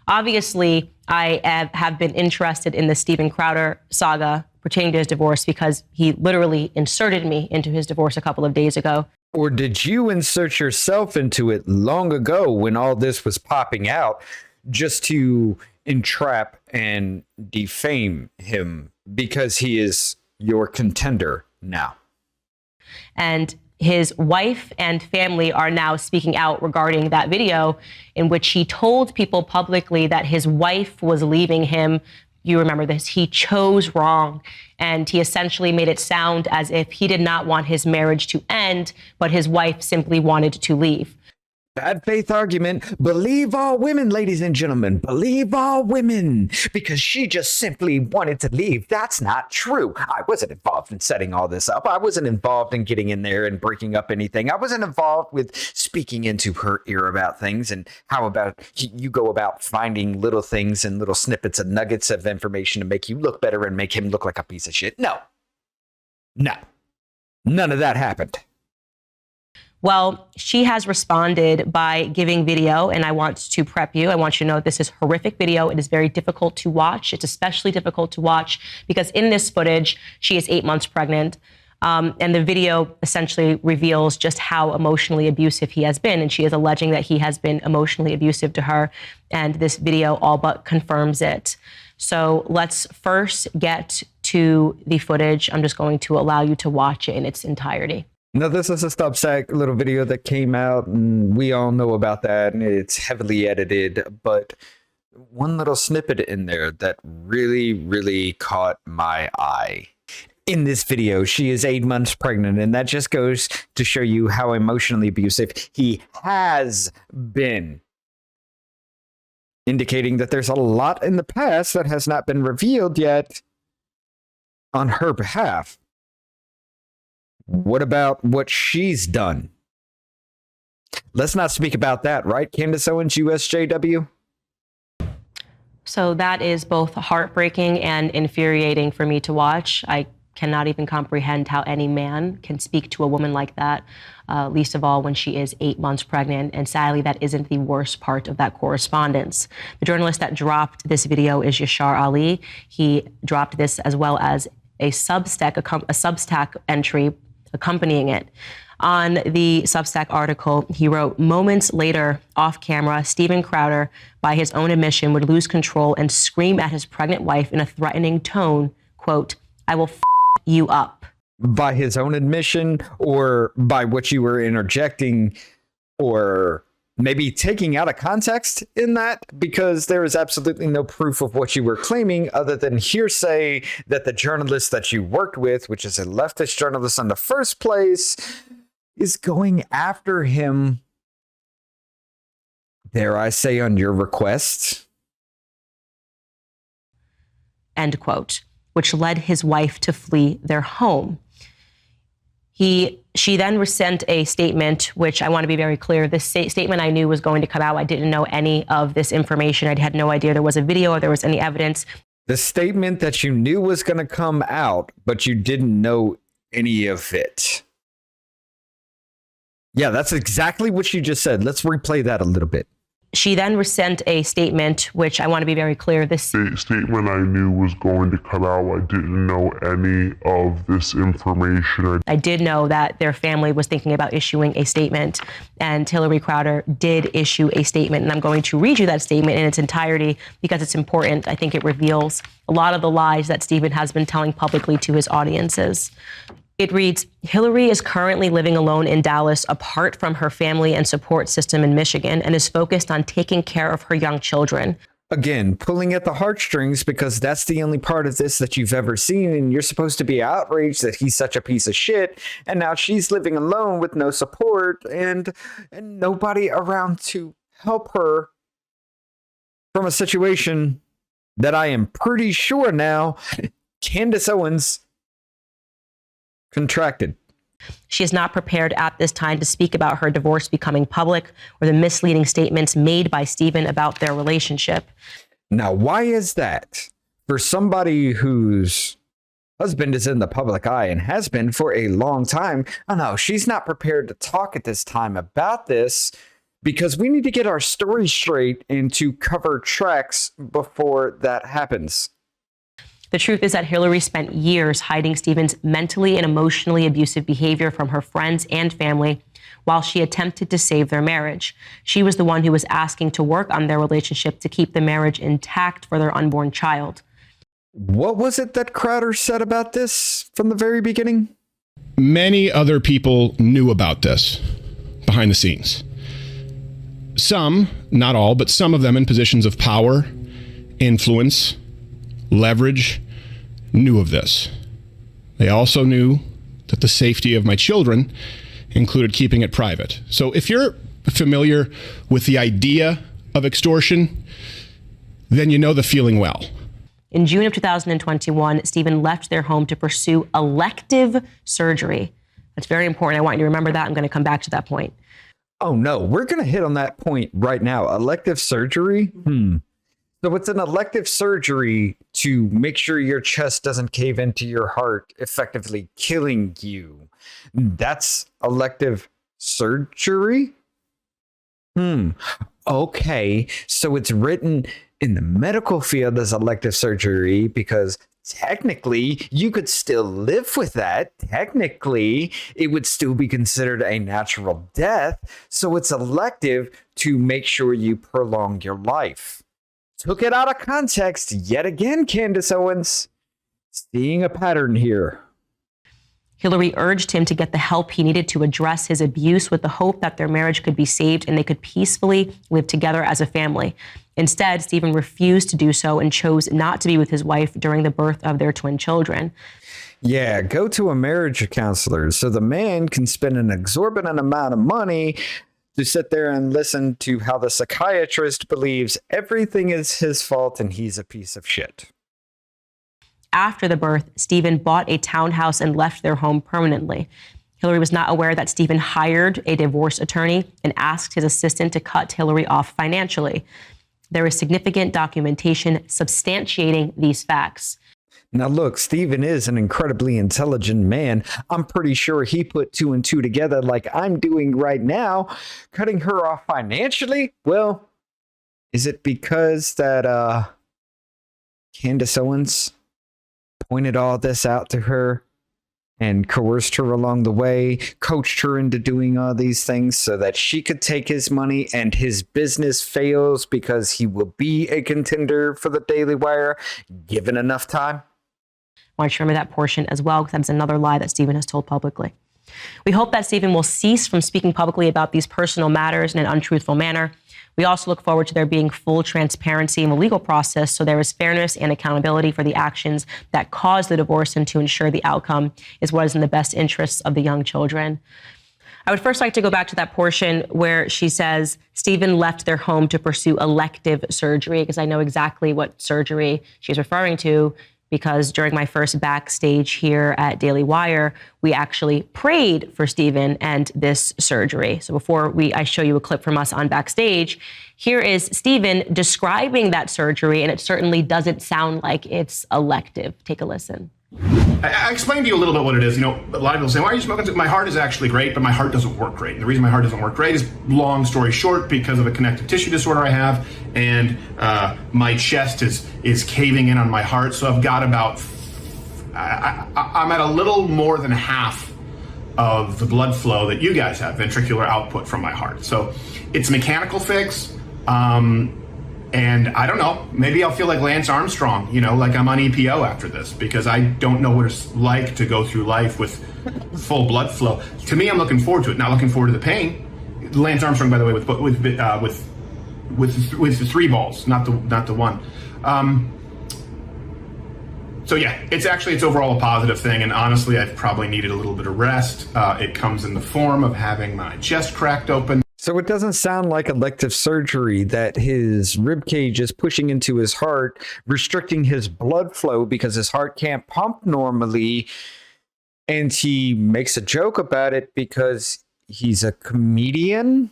Speaker 5: Obviously, I have been interested in the Steven Crowder saga pertaining to his divorce because he literally inserted me into his divorce a couple of days ago.
Speaker 1: Or did you insert yourself into it long ago when all this was popping out just to entrap and defame him because he is your contender now?
Speaker 5: And his wife and family are now speaking out regarding that video in which he told people publicly that his wife was leaving him. You remember this. He chose wrong. And he essentially made it sound as if he did not want his marriage to end, but his wife simply wanted to leave.
Speaker 1: Bad faith argument. Believe all women, ladies and gentlemen. Believe all women. Because she just simply wanted to leave. That's not true. I wasn't involved in setting all this up. I wasn't involved in getting in there and breaking up anything. I wasn't involved with speaking into her ear about things and how about you go about finding little things and little snippets and nuggets of information to make you look better and make him look like a piece of shit. No. None of that happened.
Speaker 5: Well, she has responded by giving video, and I want to prep you. I want you to know this is horrific video. It is very difficult to watch. It's especially difficult to watch because in this footage, she is 8 months pregnant. And the video essentially reveals just how emotionally abusive he has been. And she is alleging that he has been emotionally abusive to her. And this video all but confirms it. So let's first get to the footage. I'm just going to allow you to watch it in its entirety.
Speaker 1: Now, this is a substack little video that came out, and we all know about that, and it's heavily edited, but one little snippet in there that really caught my eye. In this video, she is 8 months pregnant, and that just goes to show you how emotionally abusive he has been, indicating that there's a lot in the past that has not been revealed yet on her behalf. What about what she's done? Let's not speak about that, right, Candace Owens, USJW?
Speaker 5: So that is both heartbreaking and infuriating for me to watch. I cannot even comprehend how any man can speak to a woman like that, least of all when she is 8 months pregnant. And sadly, that isn't the worst part of that correspondence. The journalist that dropped this video is Yashar Ali. He dropped this as well as a substack entry accompanying it. On the Substack article, he wrote, moments later, off camera, Steven Crowder, by his own admission, would lose control and scream at his pregnant wife in a threatening tone, quote, I will f you up.
Speaker 1: By his own admission, or by what you were interjecting, or maybe taking out of context in that, because there is absolutely no proof of what you were claiming other than hearsay that the journalist that you worked with, which is a leftist journalist in the first place, is going after him, dare I say, on your request.
Speaker 5: End quote, which led his wife to flee their home. She then sent a statement, which I want to be very clear. This statement I knew was going to come out. I didn't know any of this information. I had no idea there was a video or there was any evidence.
Speaker 1: The statement that you knew was going to come out, but you didn't know any of it. Yeah, that's exactly what you just said. Let's replay that a little bit.
Speaker 5: She then sent a statement, which I want to be very clear. This
Speaker 13: statement I knew was going to come out. I didn't know any of this information.
Speaker 5: I did know that their family was thinking about issuing a statement, and Hillary Crowder did issue a statement. And I'm going to read you that statement in its entirety because it's important. I think it reveals a lot of the lies that Steven has been telling publicly to his audiences. It reads, Hillary is currently living alone in Dallas, apart from her family and support system in Michigan, and is focused on taking care of her young children.
Speaker 1: Again, pulling at the heartstrings because that's the only part of this that you've ever seen, and you're supposed to be outraged that he's such a piece of shit, and now she's living alone with no support and nobody around to help her from a situation that I am pretty sure now Candace Owens contracted.
Speaker 5: She is not prepared at this time to speak about her divorce becoming public or the misleading statements made by Stephen about their relationship.
Speaker 1: Now, why is that? For somebody whose husband is in the public eye and has been for a long time, oh no, she's not prepared to talk at this time about this because we need to get our story straight and to cover tracks before that happens.
Speaker 5: The truth is that Hillary spent years hiding Stephen's mentally and emotionally abusive behavior from her friends and family while she attempted to save their marriage. She was the one who was asking to work on their relationship to keep the marriage intact for their unborn child.
Speaker 1: What was it that Crowder said about this from the very beginning?
Speaker 4: Many other people knew about this behind the scenes. Some, not all, but some of them in positions of power, influence, leverage, knew of this. They also knew that the safety of my children included keeping it private. So if you're familiar with the idea of extortion, then you know the feeling well.
Speaker 5: In June of 2021, Stephen left their home to pursue elective surgery. That's very important. I want you to remember that. I'm going to come back to that point.
Speaker 1: Oh no, we're going to hit on that point right now. Elective surgery? So it's an elective surgery to make sure your chest doesn't cave into your heart, effectively killing you. That's elective surgery? Okay, so it's written in the medical field as elective surgery because technically you could still live with that. Technically, it would still be considered a natural death. So it's elective to make sure you prolong your life. Took it out of context yet again, Candace Owens. Seeing a pattern here.
Speaker 5: Hillary urged him to get the help he needed to address his abuse with the hope that their marriage could be saved and they could peacefully live together as a family. Instead, Stephen refused to do so and chose not to be with his wife during the birth of their twin children.
Speaker 1: Yeah, go to a marriage counselor so the man can spend an exorbitant amount of money to sit there and listen to how the psychiatrist believes everything is his fault and he's a piece of shit.
Speaker 5: After the birth, Stephen bought a townhouse and left their home permanently. Hillary was not aware that Stephen hired a divorce attorney and asked his assistant to cut Hillary off financially. There is significant documentation substantiating these facts.
Speaker 1: Now look, Stephen is an incredibly intelligent man. I'm pretty sure he put two and two together like I'm doing right now, cutting her off financially. Well, is it because that Candace Owens pointed all this out to her and coerced her along the way, coached her into doing all these things so that she could take his money and his business fails because he will be a contender for the Daily Wire given enough time?
Speaker 5: I want you to remember that portion as well, because that's another lie that Stephen has told publicly. We hope that Stephen will cease from speaking publicly about these personal matters in an untruthful manner. We also look forward to there being full transparency in the legal process so there is fairness and accountability for the actions that caused the divorce and to ensure the outcome is what is in the best interests of the young children. I would first like to go back to that portion where she says Stephen left their home to pursue elective surgery, because I know exactly what surgery she's referring to, because during my first backstage here at Daily Wire, we actually prayed for Stephen and this surgery. So before I show you a clip from us on backstage, here is Stephen describing that surgery, and it certainly doesn't sound like it's elective. Take a listen.
Speaker 14: I explained to you a little bit what it is. You know, a lot of people say, why are you smoking? My heart is actually great, but my heart doesn't work great. And the reason my heart doesn't work great is, long story short, because of a connective tissue disorder I have, and my chest is caving in on my heart. So I've got about, I'm at a little more than half of the blood flow that you guys have, ventricular output from my heart. So it's a mechanical fix. And I don't know, maybe I'll feel like Lance Armstrong, you know, like I'm on EPO after this, because I don't know what it's like to go through life with full blood flow. To me, I'm looking forward to it, not looking forward to the pain. Lance Armstrong, by the way, with the 3 balls, not the one. So yeah, it's overall a positive thing, and honestly, I've probably needed a little bit of rest. It comes in the form of having my chest cracked open.
Speaker 1: So it doesn't sound like elective surgery, that his rib cage is pushing into his heart, restricting his blood flow because his heart can't pump normally. And he makes a joke about it because he's a comedian.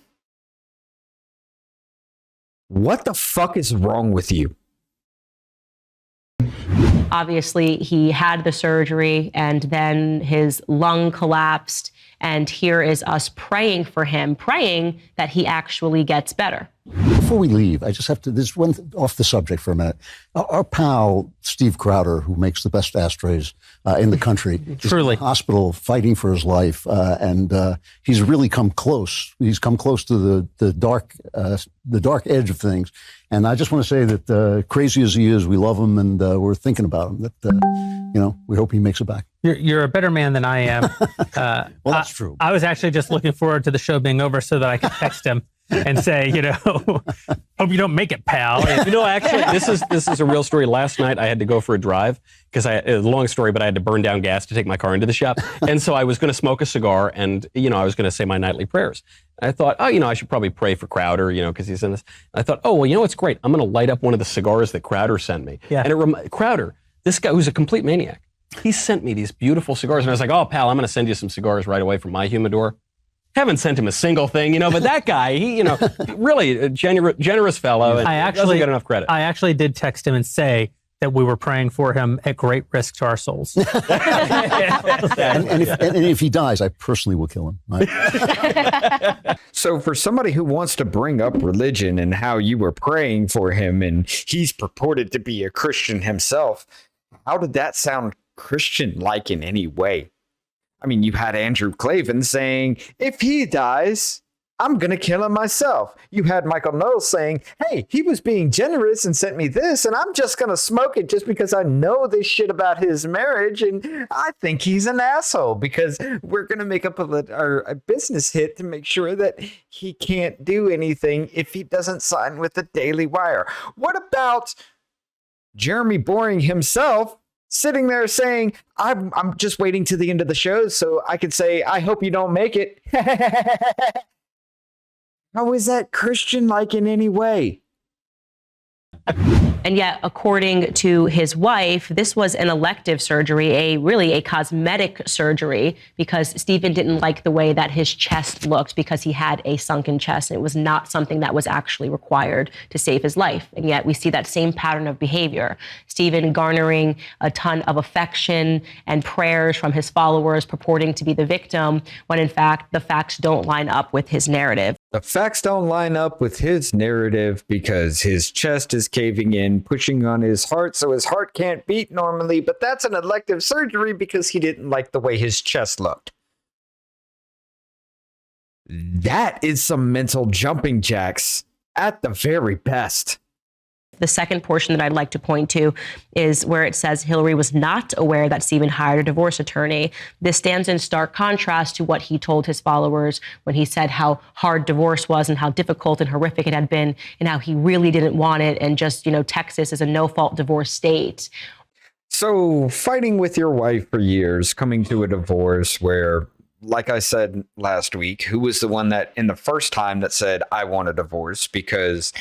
Speaker 1: What the fuck is wrong with you?
Speaker 5: Obviously, he had the surgery and then his lung collapsed. And here is us praying for him, praying that he actually gets better.
Speaker 6: Before we leave, I just have to, this one off the subject for a minute. Our pal, Steve Crowder, who makes the best ashtrays in the country, is in the hospital fighting for his life. And he's really come close. He's come close to the dark edge of things. And I just want to say that crazy as he is, we love him and we're thinking about him. That, we hope he makes it back.
Speaker 7: You're a better man than I am.
Speaker 6: Well, that's true.
Speaker 7: I was actually just looking forward to the show being over so that I could text him and say, hope you don't make it, pal.
Speaker 8: Actually, this is a real story. Last night I had to go for a drive because a long story, but I had to burn down gas to take my car into the shop. And so I was going to smoke a cigar and, I was going to say my nightly prayers. And I thought, I should probably pray for Crowder, because he's in this. And I thought, what's great? I'm going to light up one of the cigars that Crowder sent me.
Speaker 7: Yeah.
Speaker 8: And Crowder, this guy who's a complete maniac, he sent me these beautiful cigars. And I was like, oh, pal, I'm going to send you some cigars right away from my humidor. Haven't sent him a single thing, but that guy, he, really a generous fellow. Doesn't get enough credit.
Speaker 7: I actually did text him and say that we were praying for him at great risk to our souls.
Speaker 6: and if he dies, I personally will kill him. Right?
Speaker 1: So for somebody who wants to bring up religion and how you were praying for him, and he's purported to be a Christian himself, how did that sound Christian-like in any way? I mean, you had Andrew Clavin saying, if he dies, I'm going to kill him myself. You had Michael Knowles saying, hey, he was being generous and sent me this, and I'm just going to smoke it just because I know this shit about his marriage, and I think he's an asshole because we're going to make up a business hit to make sure that he can't do anything if he doesn't sign with the Daily Wire. What about Jeremy Boring himself sitting there saying, I'm just waiting to the end of the show so I could say, I hope you don't make it. How is that Christian-like in any way?
Speaker 5: And yet, according to his wife, this was an elective surgery, really a cosmetic surgery, because Stephen didn't like the way that his chest looked because he had a sunken chest. And it was not something that was actually required to save his life. And yet we see that same pattern of behavior. Stephen garnering a ton of affection and prayers from his followers purporting to be the victim, when in fact the facts don't line up with his narrative.
Speaker 1: The facts don't line up with his narrative because his chest is caving in, pushing on his heart, so his heart can't beat normally, but that's an elective surgery because he didn't like the way his chest looked. That is some mental jumping jacks at the very best.
Speaker 5: The second portion that I'd like to point to is where it says Hillary was not aware that Stephen hired a divorce attorney. This stands in stark contrast to what he told his followers when he said how hard divorce was and how difficult and horrific it had been and how he really didn't want it. And just, Texas is a no-fault divorce state.
Speaker 1: So fighting with your wife for years, coming to a divorce where, like I said last week, who was the one that in the first time that said, I want a divorce? Because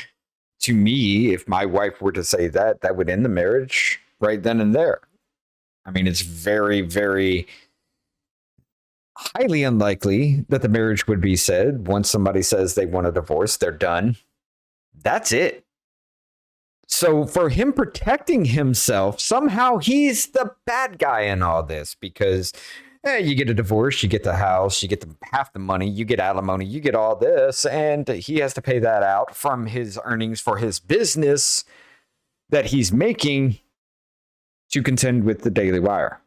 Speaker 1: to me, if my wife were to say that, that would end the marriage right then and there. I mean, it's very, very highly unlikely that the marriage would be said. Once somebody says they want a divorce, they're done. That's it. So for him protecting himself, somehow he's the bad guy in all this because you get a divorce, you get the house, you get half the money, you get alimony, you get all this, and he has to pay that out from his earnings for his business that he's making to contend with the Daily Wire.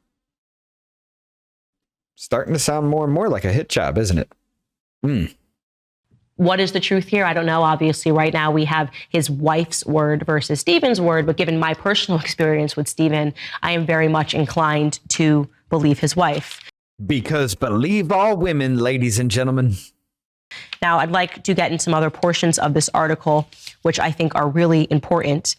Speaker 1: Starting to sound more and more like a hit job, isn't it?
Speaker 5: What is the truth here? I don't know. Obviously, right now we have his wife's word versus Stephen's word. But given my personal experience with Stephen, I am very much inclined to believe his wife.
Speaker 1: Because believe all women, ladies and gentlemen.
Speaker 5: Now, I'd like to get in some other portions of this article, which I think are really important.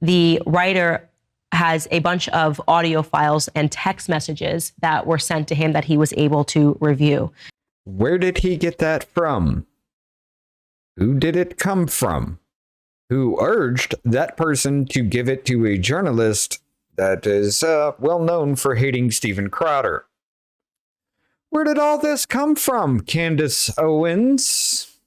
Speaker 5: The writer has a bunch of audio files and text messages that were sent to him that he was able to review.
Speaker 1: Where did he get that from? Who did it come from? Who urged that person to give it to a journalist that is well known for hating Steven Crowder? Where did all this come from, Candace Owens?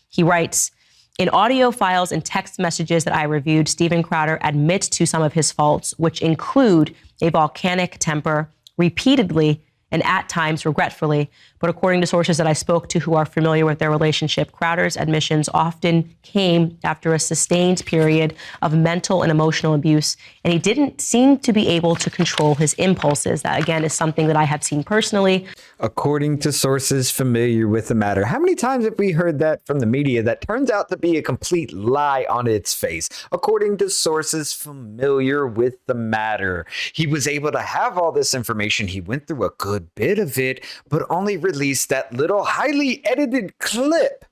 Speaker 5: He writes, in audio files and text messages that I reviewed, Steven Crowder admits to some of his faults, which include a volcanic temper, repeatedly and at times regretfully. But according to sources that I spoke to who are familiar with their relationship, Crowder's admissions often came after a sustained period of mental and emotional abuse, and he didn't seem to be able to control his impulses. That, again, is something that I have seen personally.
Speaker 1: According to sources familiar with the matter. How many times have we heard that from the media that turns out to be a complete lie on its face? According to sources familiar with the matter. He was able to have all this information. He went through a good bit of it, but only released that little highly edited clip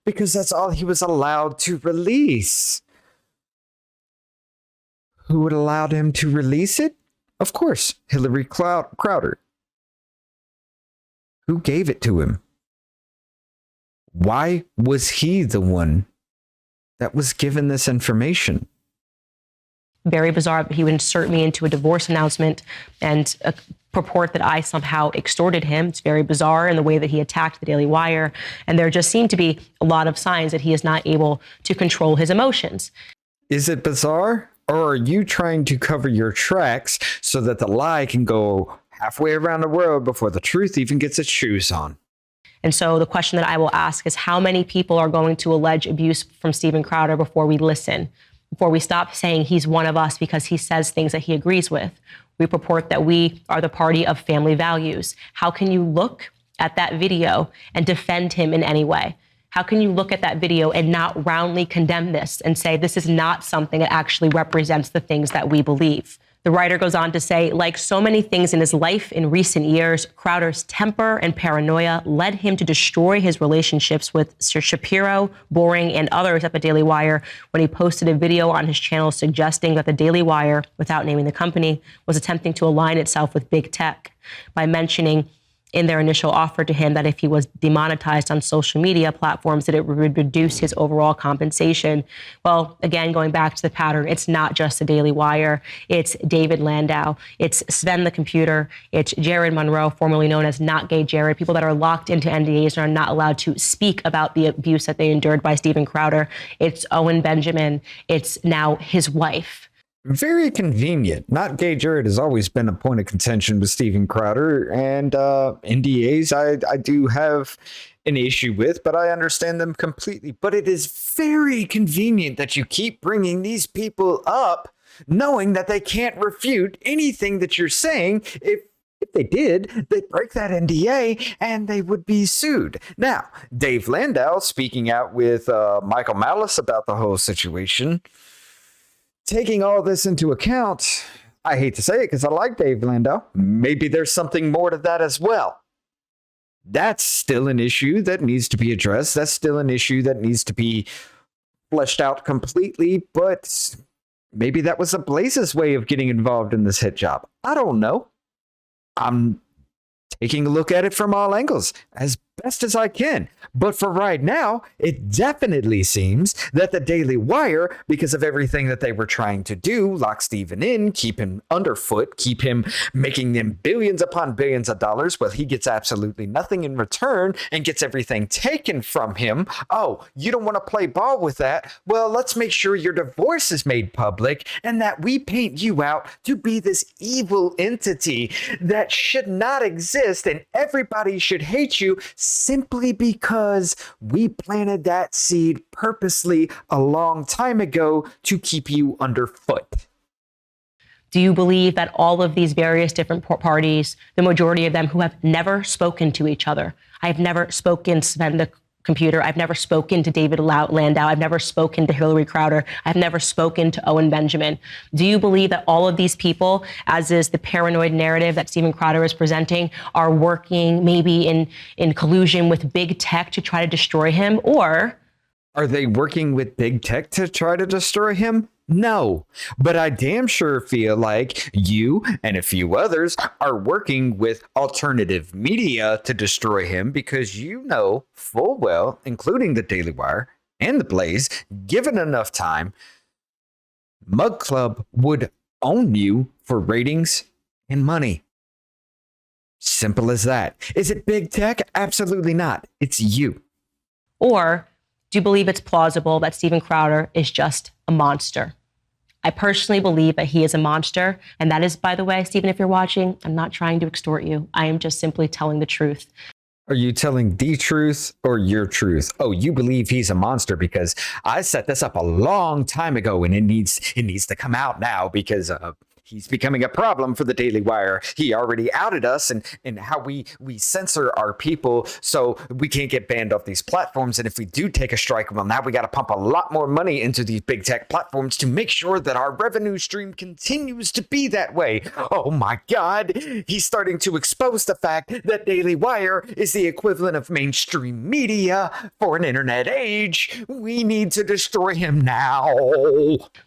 Speaker 1: because that's all he was allowed to release. Who would allow him to release it? Of course, Hillary Crowder. Who gave it to him? Why was he the one that was given this information?
Speaker 5: Very bizarre. He would insert me into a divorce announcement and purport that I somehow extorted him. It's very bizarre in the way that he attacked the Daily Wire. And there just seem to be a lot of signs that he is not able to control his emotions.
Speaker 1: Is it bizarre? Or are you trying to cover your tracks so that the lie can go halfway around the world before the truth even gets its shoes on?
Speaker 5: And so the question that I will ask is, how many people are going to allege abuse from Steven Crowder before we listen? Before we stop saying he's one of us because he says things that he agrees with? We purport that we are the party of family values. How can you look at that video and defend him in any way? How can you look at that video and not roundly condemn this and say this is not something that actually represents the things that we believe? The writer goes on to say, like so many things in his life in recent years, Crowder's temper and paranoia led him to destroy his relationships with Sir Shapiro, Boring, and others at the Daily Wire when he posted a video on his channel suggesting that the Daily Wire, without naming the company, was attempting to align itself with big tech by mentioning in their initial offer to him that if he was demonetized on social media platforms, that it would reduce his overall compensation. Well, again, going back to the pattern, it's not just the Daily Wire. It's David Landau. It's Sven the Computer. It's Jared Monroe, formerly known as Not Gay Jared, people that are locked into NDAs and are not allowed to speak about the abuse that they endured by Steven Crowder. It's Owen Benjamin. It's now his wife.
Speaker 1: Very convenient. Not Gay Jared has always been a point of contention with Steven Crowder, and NDAs I do have an issue with, but I understand them completely. But it is very convenient that you keep bringing these people up, knowing that they can't refute anything that you're saying. If they did, they'd break that NDA and they would be sued. Now, Dave Landau speaking out with Michael Malice about the whole situation. Taking all this into account, I hate to say it because I like Dave Landau. Maybe there's something more to that as well. That's still an issue that needs to be addressed. That's still an issue that needs to be fleshed out completely. But maybe that was a Blaze's way of getting involved in this hit job. I don't know. I'm taking a look at it from all angles as best as I can. But for right now, it definitely seems that the Daily Wire, because of everything that they were trying to do, lock Steven in, keep him underfoot, keep him making them billions upon billions of dollars, well, he gets absolutely nothing in return and gets everything taken from him. Oh, you don't want to play ball with that? Well, let's make sure your divorce is made public and that we paint you out to be this evil entity that should not exist and everybody should hate you simply because we planted that seed purposely a long time ago to keep you underfoot.
Speaker 5: Do you believe that all of these various different parties, the majority of them who have never spoken to each other, I've never spoken to Sven the Computer, I've never spoken to David Landau, I've never spoken to Hillary Crowder, I've never spoken to Owen Benjamin. Do you believe that all of these people, as is the paranoid narrative that Steven Crowder is presenting, are working maybe in collusion with big tech to try to destroy him? Or
Speaker 1: Are they working with big tech to try to destroy him? No, but I damn sure feel like you and a few others are working with alternative media to destroy him, because you know full well, including the Daily Wire and the Blaze, given enough time, Mug Club would own you for ratings and money. Simple as that. Is it big tech? Absolutely not. It's you.
Speaker 5: Or do you believe it's plausible that Steven Crowder is just a monster? I personally believe that he is a monster. And that is, by the way, Steven, if you're watching, I'm not trying to extort you. I am just simply telling the truth.
Speaker 1: Are you telling the truth or your truth? Oh, you believe he's a monster because I set this up a long time ago, and it needs to come out now because he's becoming a problem for the Daily Wire. He already outed us and how we censor our people so we can't get banned off these platforms. And if we do take a strike, well, now we got to pump a lot more money into these big tech platforms to make sure that our revenue stream continues to be that way. Oh my God, he's starting to expose the fact that Daily Wire is the equivalent of mainstream media for an internet age. We need to destroy him now.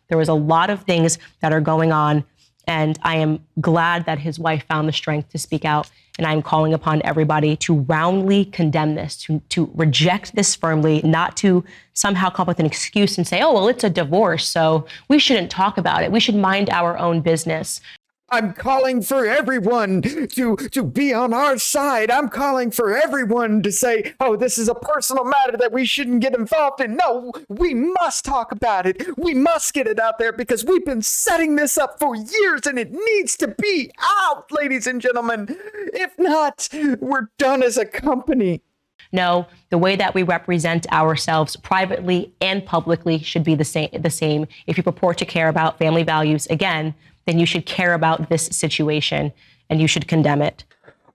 Speaker 5: There was a lot of things that are going on, and I am glad that his wife found the strength to speak out. And I'm calling upon everybody to roundly condemn this, to reject this firmly, not to somehow come up with an excuse and say, oh, well, it's a divorce, so we shouldn't talk about it. We should mind our own business.
Speaker 1: I'm calling for everyone to be on our side. I'm calling for everyone to say, oh, this is a personal matter that we shouldn't get involved in. No, we must talk about it. We must get it out there because we've been setting this up for years and it needs to be out, ladies and gentlemen. If not, we're done as a company.
Speaker 5: No, the way that we represent ourselves privately and publicly should be the same. If you purport to care about family values, again, then you should care about this situation and you should condemn it.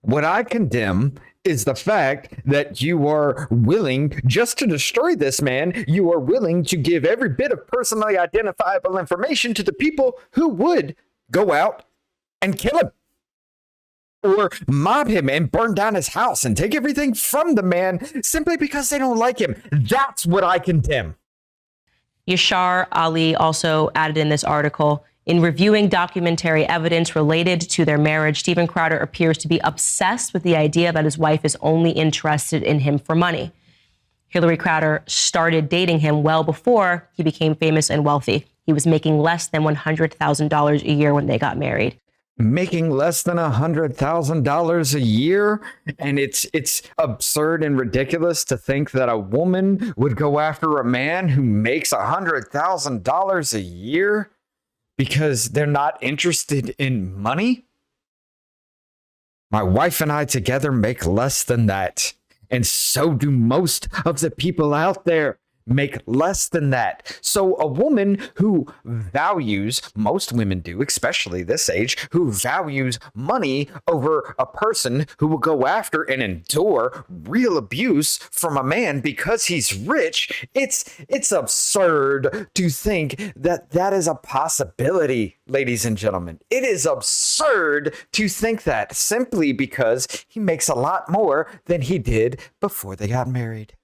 Speaker 1: What I condemn is the fact that you are willing just to destroy this man. You are willing to give every bit of personally identifiable information to the people who would go out and kill him or mob him and burn down his house and take everything from the man simply because they don't like him. That's what I condemn.
Speaker 5: Yashar Ali also added in this article, in reviewing documentary evidence related to their marriage, Steven Crowder appears to be obsessed with the idea that his wife is only interested in him for money. Hillary Crowder started dating him well before he became famous and wealthy. He was making less than $100,000 a year when they got married.
Speaker 1: Making less than $100,000 a year? And it's absurd and ridiculous to think that a woman would go after a man who makes $100,000 a year because they're not interested in money? My wife and I together make less than that. And so do most of the people out there. Make less than that. So a woman who values, most women do, especially this age, who values money over a person who will go after and endure real abuse from a man because he's rich, it's absurd to think that that is a possibility, ladies and gentlemen. It is absurd to think that simply because he makes a lot more than he did before they got married.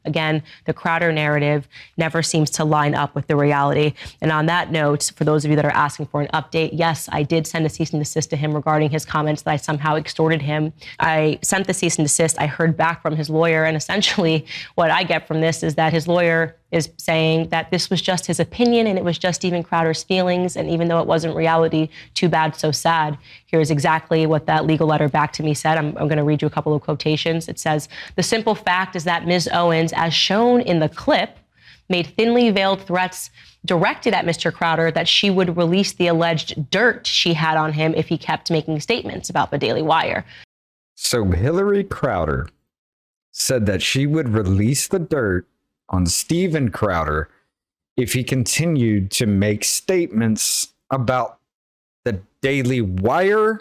Speaker 5: Again, the Crowder narrative never seems to line up with the reality. And on that note, for those of you that are asking for an update, yes, I did send a cease and desist to him regarding his comments that I somehow extorted him. I sent the cease and desist. I heard back from his lawyer. And essentially what I get from this is that his lawyer is saying that this was just his opinion and it was just Steven Crowder's feelings. And even though it wasn't reality, too bad, so sad. Here's exactly what that legal letter back to me said. I'm going to read you a couple of quotations. It says, the simple fact is that Ms. Owens, as shown in the clip, made thinly veiled threats directed at Mr. Crowder that she would release the alleged dirt she had on him if he kept making statements about the Daily Wire.
Speaker 1: So Hillary Crowder said that she would release the dirt on Steven Crowder if he continued to make statements about the Daily Wire,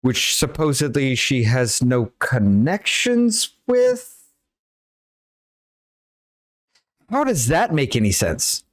Speaker 1: which supposedly she has no connections with. How does that make any sense?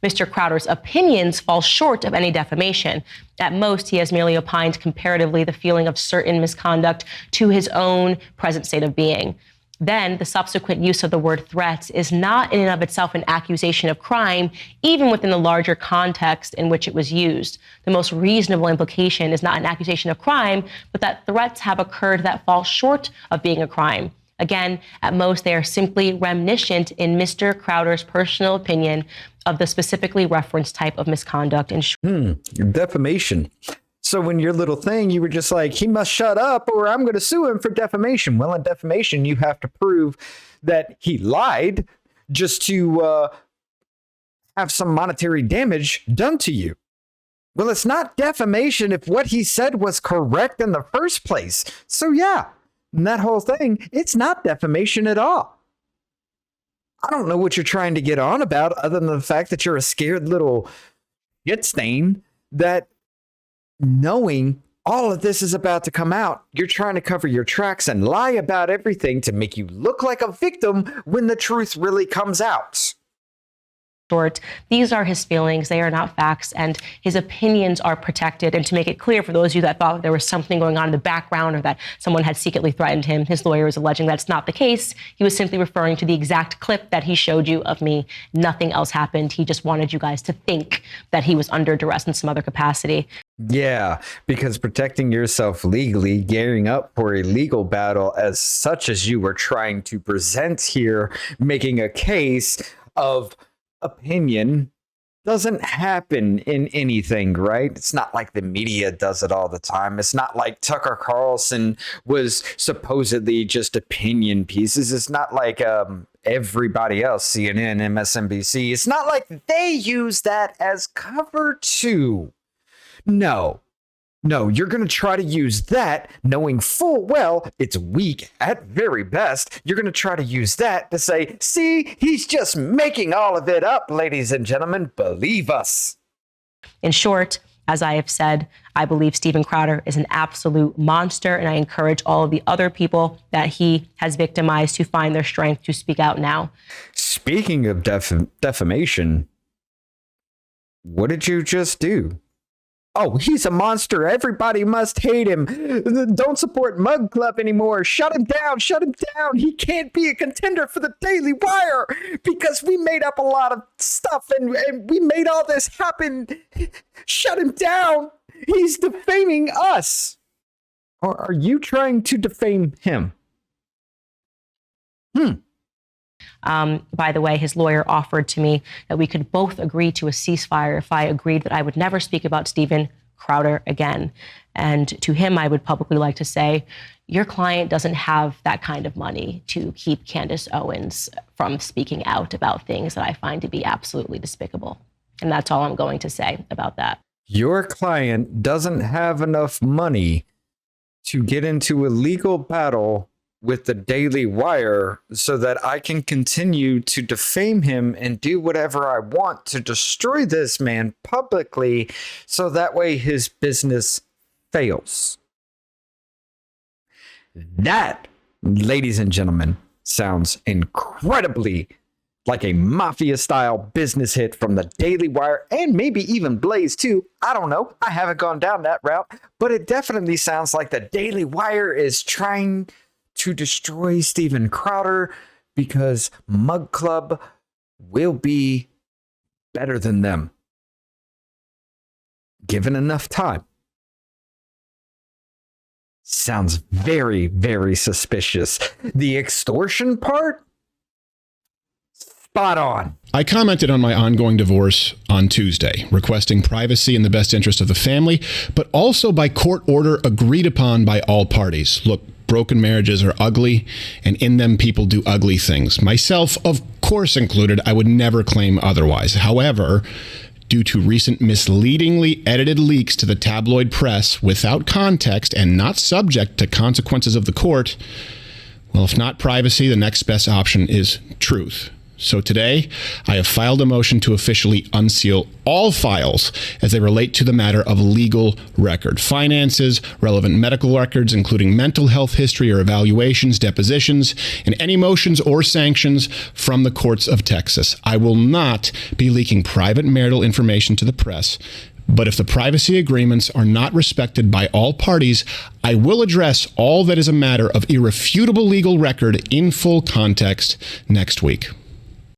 Speaker 5: Mr. Crowder's opinions fall short of any defamation. At most, he has merely opined comparatively the feeling of certain misconduct to his own present state of being. then the subsequent use of the word threats is not in and of itself an accusation of crime, even within the larger context in which it was used. The most reasonable implication is not an accusation of crime, but that threats have occurred that fall short of being a crime. Again, at most, they are simply reminiscent in Mr. Crowder's personal opinion of the specifically referenced type of misconduct.
Speaker 1: Defamation. So in your little thing, you were just like, he must shut up or I'm going to sue him for defamation. Well, in defamation, you have to prove that he lied just to have some monetary damage done to you. Well, it's not defamation if what he said was correct in the first place. So yeah, and that whole thing, it's not defamation at all. I don't know what you're trying to get on about other than the fact that you're a scared little shit stain that, knowing all of this is about to come out, you're trying to cover your tracks and lie about everything to make you look like a victim when the truth really comes out.
Speaker 5: These are his feelings. They are not facts, and his opinions are protected. And to make it clear for those of you that thought there was something going on in the background or that someone had secretly threatened him, his lawyer is alleging that's not the case. He was simply referring to the exact clip that he showed you of me. Nothing else happened. He just wanted you guys to think that he was under duress in some other capacity.
Speaker 1: Yeah, because protecting yourself legally, gearing up for a legal battle as such as you were trying to present here, making a case of opinion doesn't happen in anything, right? It's not like the media does it all the time. It's not like Tucker Carlson was supposedly just opinion pieces. It's not like everybody else, CNN, MSNBC. It's not like they use that as cover too. No, you're going to try to use that knowing full well it's weak at very best. You're going to try to use that to say, see, he's just making all of it up, ladies and gentlemen. Believe us.
Speaker 5: In short, as I have said, I believe Steven Crowder is an absolute monster, and I encourage all of the other people that he has victimized to find their strength to speak out now.
Speaker 1: Speaking of defamation, what did you just do? Oh, he's a monster. Everybody must hate him. Don't support Mug Club anymore. Shut him down. Shut him down. He can't be a contender for the Daily Wire because we made up a lot of stuff and we made all this happen. Shut him down. He's defaming us. Or are you trying to defame him?
Speaker 5: By the way, his lawyer offered to me that we could both agree to a ceasefire if I agreed that I would never speak about Steven Crowder again. And to him, I would publicly like to say, your client doesn't have that kind of money to keep Candace Owens from speaking out about things that I find to be absolutely despicable. And that's all I'm going to say about that.
Speaker 1: Your client doesn't have enough money to get into a legal battle with the Daily Wire so that I can continue to defame him and do whatever I want to destroy this man publicly so that way his business fails. That, ladies and gentlemen, sounds incredibly like a mafia-style business hit from the Daily Wire and maybe even Blaze too. I don't know. I haven't gone down that route, but it definitely sounds like the Daily Wire is trying to destroy Steven Crowder because Mug Club will be better than them given enough time. Sounds very, very suspicious. The extortion part? Spot on.
Speaker 4: I commented on my ongoing divorce on Tuesday, requesting privacy in the best interest of the family, but also by court order agreed upon by all parties. Look, broken marriages are ugly, and in them people do ugly things. Myself, of course included, I would never claim otherwise. However, due to recent misleadingly edited leaks to the tabloid press without context and not subject to consequences of the court, well, if not privacy, the next best option is truth. So today, I have filed a motion to officially unseal all files as they relate to the matter of legal record. Finances, relevant medical records, including mental health history or evaluations, depositions, and any motions or sanctions from the courts of Texas. I will not be leaking private marital information to the press But if the privacy agreements are not respected by all parties, I will address all that is a matter of irrefutable legal record in full context next week.